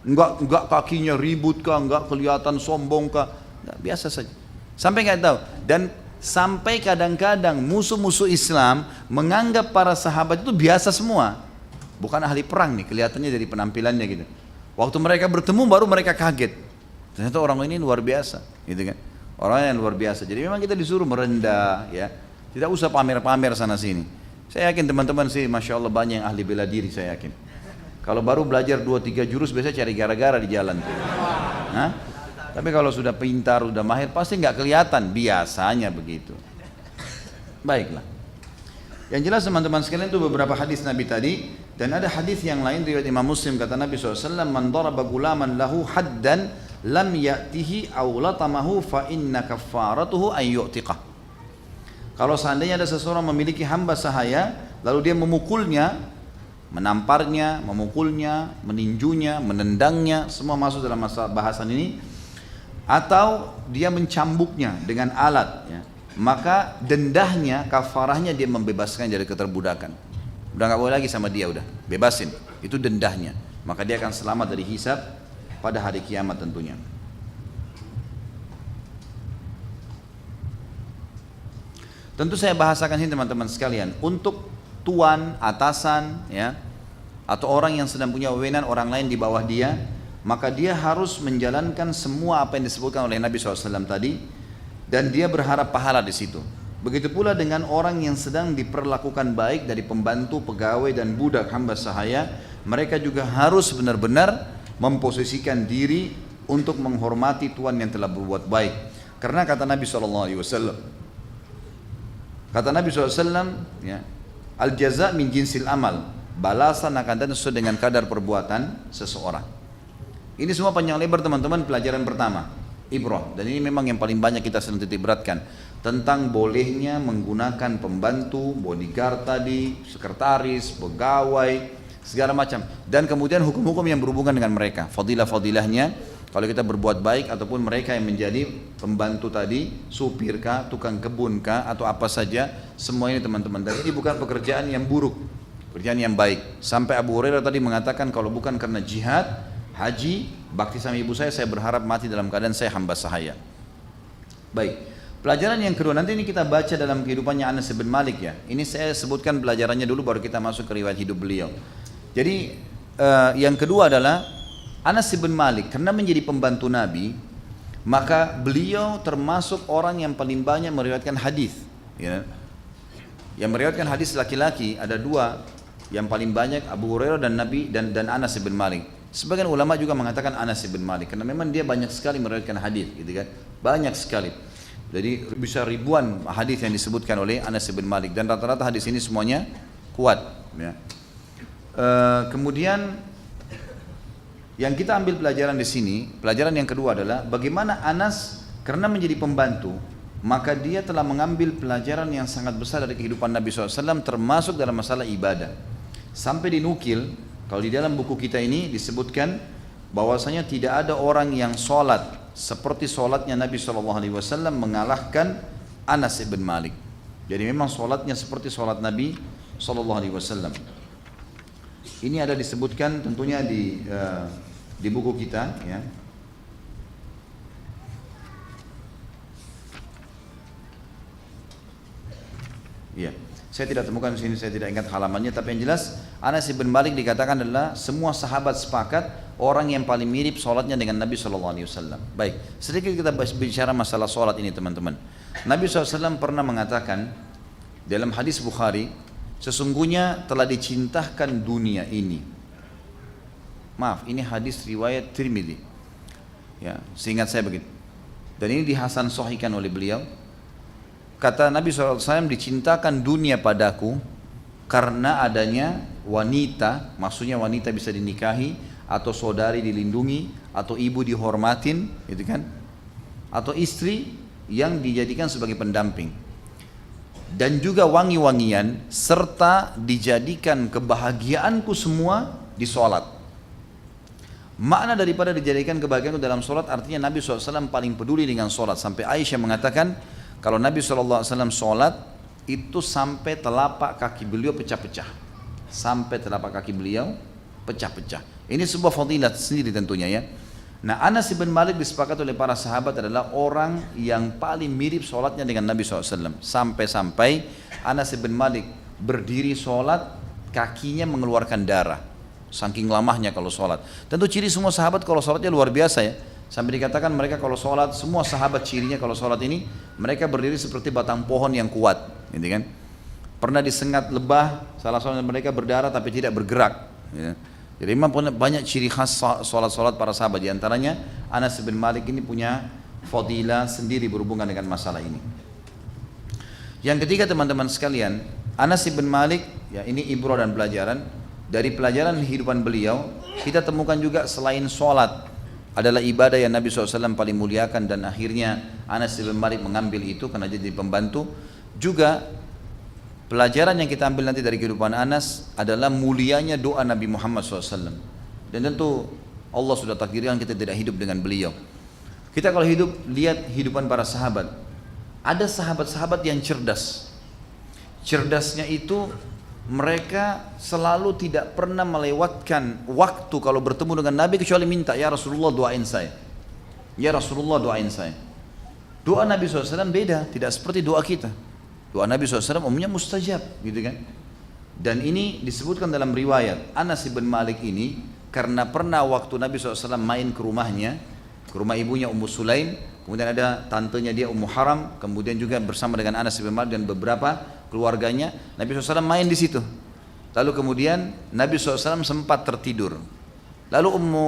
Speaker 2: Enggak kakinya ribut kah, enggak kelihatan sombong kah, enggak, biasa saja. Sampai enggak tahu. Dan sampai kadang-kadang musuh-musuh Islam menganggap para sahabat itu biasa semua. Bukan ahli perang nih, kelihatannya dari penampilannya gitu. Waktu mereka bertemu baru mereka kaget. Ternyata orang ini luar biasa, gitu kan. Orang yang luar biasa. Jadi memang kita disuruh merendah, ya. Tidak usah pamer-pamer sana sini. Saya yakin teman-teman sih, masya Allah banyak yang ahli bela diri, saya yakin. Kalau baru belajar 2-3 jurus biasanya cari gara-gara di jalan. Hah? Tapi kalau sudah pintar, sudah mahir, pasti nggak kelihatan. Biasanya begitu. Baiklah. Yang jelas teman-teman sekalian itu beberapa hadis Nabi tadi. Dan ada hadis yang lain riwayat Imam Muslim, kata Nabi SAW, man daraba gulaman lahu haddan lam ya'tihi aw latamahu fa inna kaffaratuhu an yu'tiqah. Kalau seandainya ada seseorang memiliki hamba sahaya, lalu dia memukulnya, menamparnya, memukulnya, meninjunya, menendangnya, semua masuk dalam bahasan ini, atau dia mencambuknya dengan alat, ya, maka dendahnya, kafarahnya dia membebaskan dari keterbudakan. Udah nggak boleh lagi sama dia, udah bebasin, itu dendahnya, maka dia akan selamat dari hisab pada hari kiamat tentunya. Tentu saya bahasakan ini teman-teman sekalian, untuk tuan, atasan, ya, atau orang yang sedang punya wewenang orang lain di bawah dia, maka dia harus menjalankan semua apa yang disebutkan oleh Nabi SAW tadi, dan dia berharap pahala di situ. Begitu pula dengan orang yang sedang diperlakukan baik dari pembantu, pegawai dan budak hamba sahaya, mereka juga harus benar-benar memposisikan diri untuk menghormati tuan yang telah berbuat baik. Karena kata Nabi SAW, ya, al jaza min jinsil amal, balasan akan datang sesuai dengan kadar perbuatan seseorang. Ini semua panjang lebar teman-teman, pelajaran pertama, ibrah. Dan ini memang yang paling banyak kita sedang titik beratkan, tentang bolehnya menggunakan pembantu, bodyguard tadi, sekretaris, pegawai, segala macam. Dan kemudian hukum-hukum yang berhubungan dengan mereka, fadilah-fadilahnya, kalau kita berbuat baik ataupun mereka yang menjadi pembantu tadi, supir kah, tukang kebun kah, atau apa saja, semua ini teman-teman. Dan ini bukan pekerjaan yang buruk, pekerjaan yang baik. Sampai Abu Hurairah tadi mengatakan kalau bukan karena jihad, haji, bakti sama ibu saya berharap mati dalam keadaan saya hamba sahaya. Baik. Pelajaran yang kedua, nanti ini kita baca dalam kehidupannya Anas bin Malik ya. Ini saya sebutkan pelajarannya dulu baru kita masuk ke riwayat hidup beliau. Jadi yang kedua adalah Anas bin Malik karena menjadi pembantu Nabi, maka beliau termasuk orang yang paling banyak meriwayatkan hadis. Ya. Yang meriwayatkan hadis laki-laki ada dua, yang paling banyak Abu Hurairah dan Nabi dan Anas bin Malik. Sebagian ulama juga mengatakan Anas bin Malik karena memang dia banyak sekali meriwayatkan hadis, gitu kan? Banyak sekali. Jadi bisa ribuan hadis yang disebutkan oleh Anas bin Malik dan rata-rata hadis ini semuanya kuat. Ya. Kemudian yang kita ambil pelajaran di sini, pelajaran yang kedua adalah bagaimana Anas karena menjadi pembantu, maka dia telah mengambil pelajaran yang sangat besar dari kehidupan Nabi SAW termasuk dalam masalah ibadah. Sampai dinukil, kalau di dalam buku kita ini disebutkan bahwasanya tidak ada orang yang sholat seperti sholatnya Nabi SAW mengalahkan Anas bin Malik. Jadi memang sholatnya seperti sholat Nabi SAW. Ini ada disebutkan tentunya di buku kita ya. Iya. Saya tidak temukan di sini, saya tidak ingat halamannya, tapi yang jelas Anas bin Malik dikatakan adalah semua sahabat sepakat orang yang paling mirip sholatnya dengan Nabi SAW. Baik, sedikit kita bicara masalah sholat ini teman-teman. Nabi SAW pernah mengatakan dalam hadis Bukhari, sesungguhnya telah dicintakan dunia ini. Maaf, ini hadis riwayat Tirmidzi. Ya, seingat saya begitu. Dan ini dihasan sahihkan oleh beliau. Kata Nabi SAW, dicintakan dunia padaku karena adanya wanita, maksudnya wanita bisa dinikahi, atau saudari dilindungi, atau ibu dihormatin, gitu kan? Atau istri yang dijadikan sebagai pendamping. Dan juga wangi-wangian, serta dijadikan kebahagiaanku semua di sholat. Makna daripada dijadikan kebahagiaanku dalam sholat, artinya Nabi SAW paling peduli dengan sholat. Sampai Aisyah mengatakan, kalau Nabi SAW sholat, itu sampai telapak kaki beliau pecah-pecah. Sampai telapak kaki beliau pecah-pecah. Ini sebuah fadilat sendiri tentunya ya. Nah, Anas bin Malik disepakati oleh para sahabat adalah orang yang paling mirip sholatnya dengan Nabi SAW. Sampai-sampai Anas bin Malik berdiri sholat, kakinya mengeluarkan darah. Saking lamahnya kalau sholat. Tentu ciri semua sahabat kalau sholatnya luar biasa ya. Sampai dikatakan mereka kalau sholat, semua sahabat cirinya kalau sholat ini, mereka berdiri seperti batang pohon yang kuat, gitu kan? Pernah disengat lebah, salah seorang mereka berdarah tapi tidak bergerak. Ya. Jadi memang banyak ciri khas sholat-sholat para sahabat. Di antaranya Anas bin Malik ini punya fadilah sendiri berhubungan dengan masalah ini. Yang ketiga teman-teman sekalian, Anas bin Malik, ya ini ibrah dan pelajaran. Dari pelajaran kehidupan beliau, kita temukan juga selain sholat, adalah ibadah yang Nabi SAW paling muliakan dan akhirnya Anas bin Malik mengambil itu karena jadi pembantu. Juga pelajaran yang kita ambil nanti dari kehidupan Anas adalah mulianya doa Nabi Muhammad SAW. Dan tentu Allah sudah takdirkan kita tidak hidup dengan beliau. Kita kalau hidup, lihat kehidupan para sahabat. Ada sahabat-sahabat yang cerdas. Cerdasnya itu mereka selalu tidak pernah melewatkan waktu kalau bertemu dengan Nabi kecuali minta, ya Rasulullah doain saya. Ya Rasulullah doain saya. Doa Nabi SAW beda, tidak seperti doa kita. Doa Nabi SAW umumnya mustajab, gitu kan. Dan ini disebutkan dalam riwayat Anas bin Malik ini karena pernah waktu Nabi SAW main ke rumahnya, ke rumah ibunya Ummu Sulaim, kemudian ada tantenya dia Ummu Haram, kemudian juga bersama dengan Anas bin Malik dan beberapa keluarganya, Nabi SAW main di situ. Lalu kemudian Nabi SAW sempat tertidur. Lalu Ummu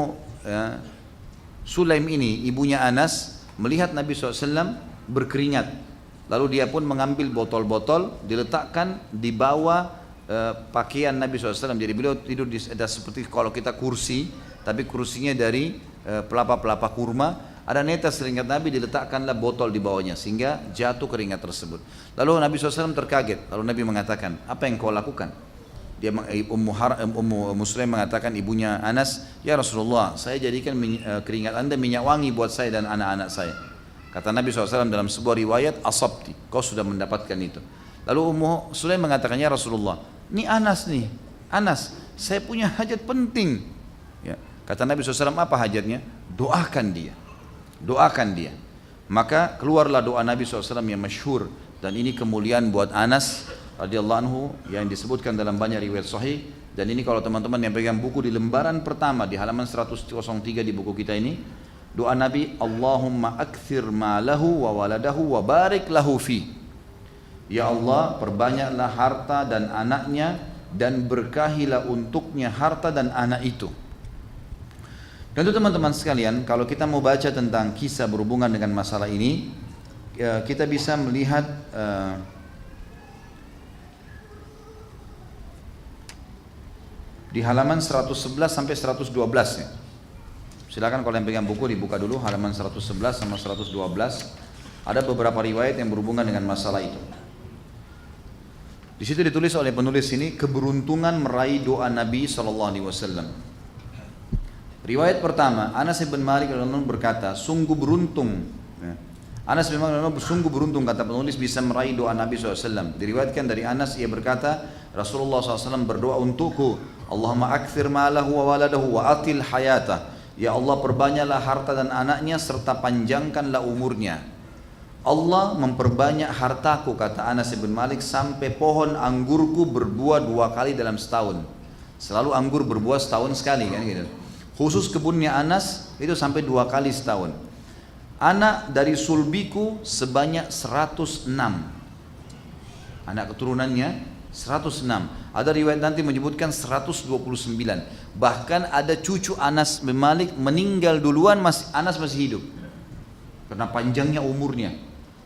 Speaker 2: Sulaim ini, ibunya Anas, melihat Nabi SAW berkeringat. Lalu dia pun mengambil botol-botol, diletakkan di bawah pakaian Nabi SAW. Jadi beliau tidur di ada seperti kalau kita kursi, tapi kursinya dari pelapa-pelapa kurma. Ada netes keringat Nabi, diletakkanlah botol di bawahnya sehingga jatuh keringat tersebut. Lalu Nabi SAW terkaget. Lalu Nabi mengatakan, apa yang kau lakukan? Ummu Sulaim mengatakan ibunya Anas, ya Rasulullah, saya jadikan keringat anda minyak wangi buat saya dan anak-anak saya. Kata Nabi SAW dalam sebuah riwayat, asabti, kau sudah mendapatkan itu. Lalu Ummu Sulaim mengatakan, ya Rasulullah, ini Anas nih, Anas, saya punya hajat penting. Ya. Kata Nabi SAW, apa hajatnya? Doakan dia, doakan dia. Maka keluarlah doa Nabi SAW yang masyhur, dan ini kemuliaan buat Anas radhiyallahu anhu yang disebutkan dalam banyak riwayat sahih. Dan ini kalau teman-teman yang pegang buku di lembaran pertama di halaman 103 di buku kita ini, doa Nabi, Allahumma akthir malahu wa waladahu wa barik lahu fi. Ya Allah, perbanyaklah harta dan anaknya dan berkahilah untuknya harta dan anak itu. Tentu teman-teman sekalian, kalau kita mau baca tentang kisah berhubungan dengan masalah ini, kita bisa melihat di halaman 111 sampai 112 ya. Silakan kalau yang pegang buku dibuka dulu halaman 111 sama 112. Ada beberapa riwayat yang berhubungan dengan masalah itu. Di situ ditulis oleh penulis ini keberuntungan meraih doa Nabi SAW. Riwayat pertama, Anas bin Malik radhiyallahu anhu berkata, sungguh beruntung. Anas bin Malik sungguh beruntung kata penulis bisa meraih doa Nabi SAW. Diriwayatkan dari Anas, ia berkata, Rasulullah SAW berdoa untukku, Allahumma akthir malahu wa waladahu wa atil hayatah. Ya Allah, perbanyaklah harta dan anaknya serta panjangkanlah umurnya. Allah memperbanyak hartaku, kata Anas bin Malik, sampai pohon anggurku berbuah 2 kali dalam setahun. Selalu anggur berbuah setahun sekali kan gitu. Khusus kebunnya Anas itu sampai 2 kali setahun. Anak dari sulbiku sebanyak 106. Anak keturunannya 106. Ada riwayat nanti menyebutkan 129. Bahkan ada cucu Anas bin Malik meninggal duluan, Anas masih hidup. Karena panjangnya umurnya.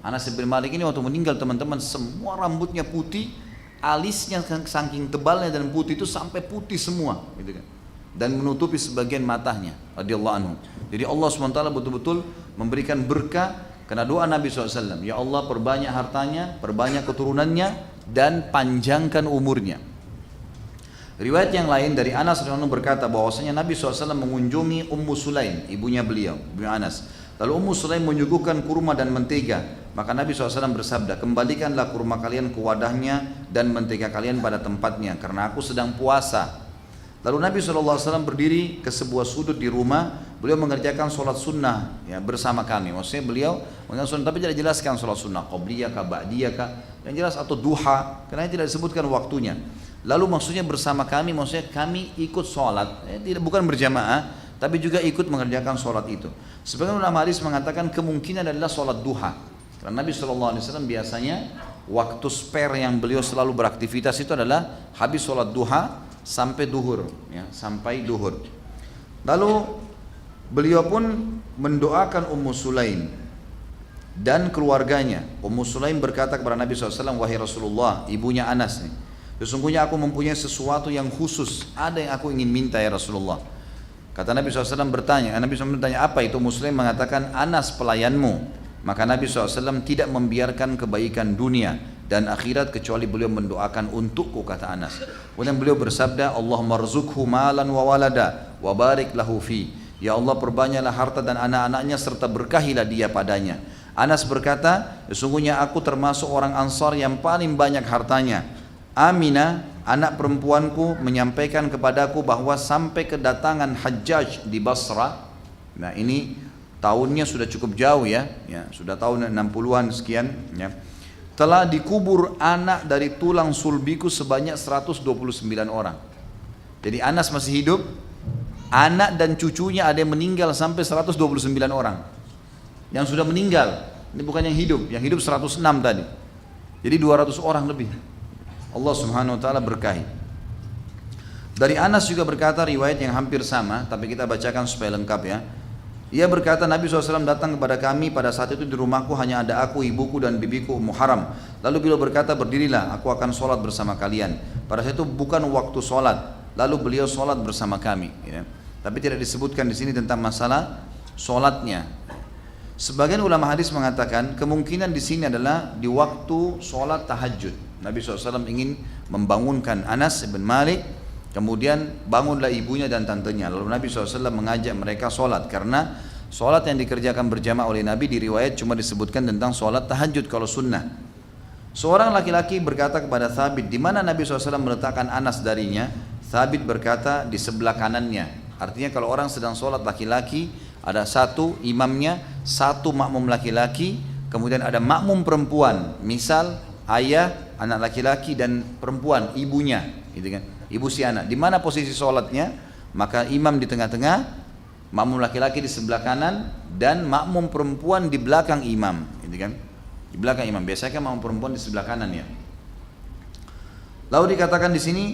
Speaker 2: Anas bin Malik ini waktu meninggal teman-teman semua rambutnya putih, alisnya saking tebalnya dan putih itu sampai putih semua, gitu kan. Dan menutupi sebagian matanya, radhiyallahu anhu. Jadi Allah SWT betul-betul memberikan berkah karena doa Nabi SAW. Ya Allah, perbanyak hartanya, perbanyak keturunannya, dan panjangkan umurnya. Riwayat yang lain dari Anas radhiyallahu anhu berkata bahwasanya Nabi SAW mengunjungi Ummu Sulaim, ibunya beliau, ibu Anas. Lalu Ummu Sulaim menyuguhkan kurma dan mentega. Maka Nabi SAW bersabda, kembalikanlah kurma kalian ke wadahnya dan mentega kalian pada tempatnya, karena aku sedang puasa. Lalu Nabi SAW berdiri ke sebuah sudut di rumah. Beliau mengerjakan sholat sunnah ya, bersama kami. Maksudnya beliau mengerjakan sunnah, tapi tidak jelaskan sholat sunnah qabliyah kah, ba'diyah kah, yang jelas atau duha, karena tidak disebutkan waktunya. Lalu maksudnya bersama kami, maksudnya kami ikut sholat, tidak, bukan berjamaah, tapi juga ikut mengerjakan sholat itu. Sebagian ulama hadis mengatakan kemungkinan adalah sholat duha. Karena Nabi SAW biasanya waktu spare yang beliau selalu beraktivitas itu adalah habis sholat duha sampai duhur, ya, sampai duhur. Lalu beliau pun mendoakan Ummu Sulaim dan keluarganya. Ummu Sulaim berkata kepada Nabi SAW, wahai Rasulullah, ibunya Anas nih, sesungguhnya aku mempunyai sesuatu yang khusus, ada yang aku ingin minta ya Rasulullah. Kata Nabi SAW Nabi SAW bertanya, apa itu? Ummu Sulaim mengatakan, Anas pelayanmu. Maka Nabi SAW tidak membiarkan kebaikan dunia dan akhirat kecuali beliau mendoakan untukku, kata Anas. Kemudian beliau bersabda, Allahumma rzuqhu malan wa walada wa barik lahu fi. Ya Allah, perbanyaklah harta dan anak-anaknya serta berkahilah dia padanya. Anas berkata, sesungguhnya aku termasuk orang Ansar yang paling banyak hartanya. Aminah, anak perempuanku, menyampaikan kepadaku bahwa sampai kedatangan Hajjaj di Basra. Nah ini tahunnya sudah cukup jauh ya, sudah tahun 60-an sekian ya. Telah dikubur anak dari tulang sulbiku sebanyak 129 orang. Jadi Anas masih hidup, anak dan cucunya ada yang meninggal sampai 129 orang. Yang sudah meninggal, ini bukan yang hidup 106 tadi. Jadi 200 orang lebih. Allah Subhanahu wa taala berkahi. Dari Anas juga berkata riwayat yang hampir sama, tapi kita bacakan supaya lengkap ya. Ia berkata, Nabi SAW datang kepada kami pada saat itu di rumahku hanya ada aku, ibuku dan bibiku Ummu Haram. Lalu beliau berkata, berdirilah, aku akan sholat bersama kalian. Pada saat itu bukan waktu sholat. Lalu beliau sholat bersama kami. Ya. Tapi tidak disebutkan di sini tentang masalah sholatnya. Sebagian ulama hadis mengatakan kemungkinan di sini adalah di waktu sholat tahajud. Nabi SAW ingin membangunkan Anas bin Malik, kemudian bangunlah ibunya dan tantenya. Lalu Nabi SAW mengajak mereka sholat, karena sholat yang dikerjakan berjamaah oleh Nabi di riwayat cuma disebutkan tentang sholat tahajud kalau sunnah. Seorang laki-laki berkata kepada Thabit, di mana Nabi SAW meletakkan Anas darinya? Thabit berkata, di sebelah kanannya. Artinya kalau orang sedang sholat laki-laki, ada satu imamnya, satu makmum laki-laki, kemudian ada makmum perempuan, misal ayah, anak laki-laki dan perempuan, ibunya, gitu kan? Ibu si anak. Di mana posisi sholatnya? Maka imam di tengah-tengah, makmum laki-laki di sebelah kanan, dan makmum perempuan di belakang imam, gitu kan? Di belakang imam. Biasanya kan makmum perempuan di sebelah kanan ya. Lalu dikatakan di sini,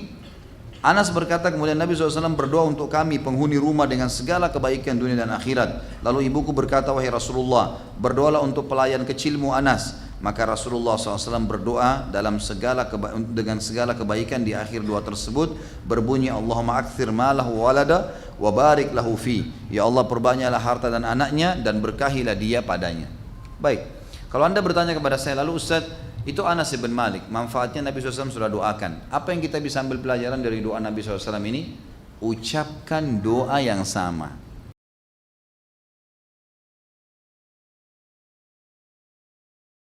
Speaker 2: Anas berkata, kemudian Nabi SAW berdoa untuk kami penghuni rumah dengan segala kebaikan dunia dan akhirat. Lalu ibuku berkata, wahai Rasulullah, berdoalah untuk pelayan kecilmu Anas. Maka Rasulullah SAW berdoa dengan segala kebaikan. Di akhir doa tersebut berbunyi, Allahumma akthir malahu walada wa barik lahu fi. Ya Allah, perbanyaklah harta dan anaknya dan berkahilah dia padanya. Baik, kalau anda bertanya kepada saya, lalu Ustaz, itu Anas bin Malik, manfaatnya Nabi SAW sudah doakan. Apa yang kita bisa ambil pelajaran dari doa Nabi SAW ini? Ucapkan doa yang sama.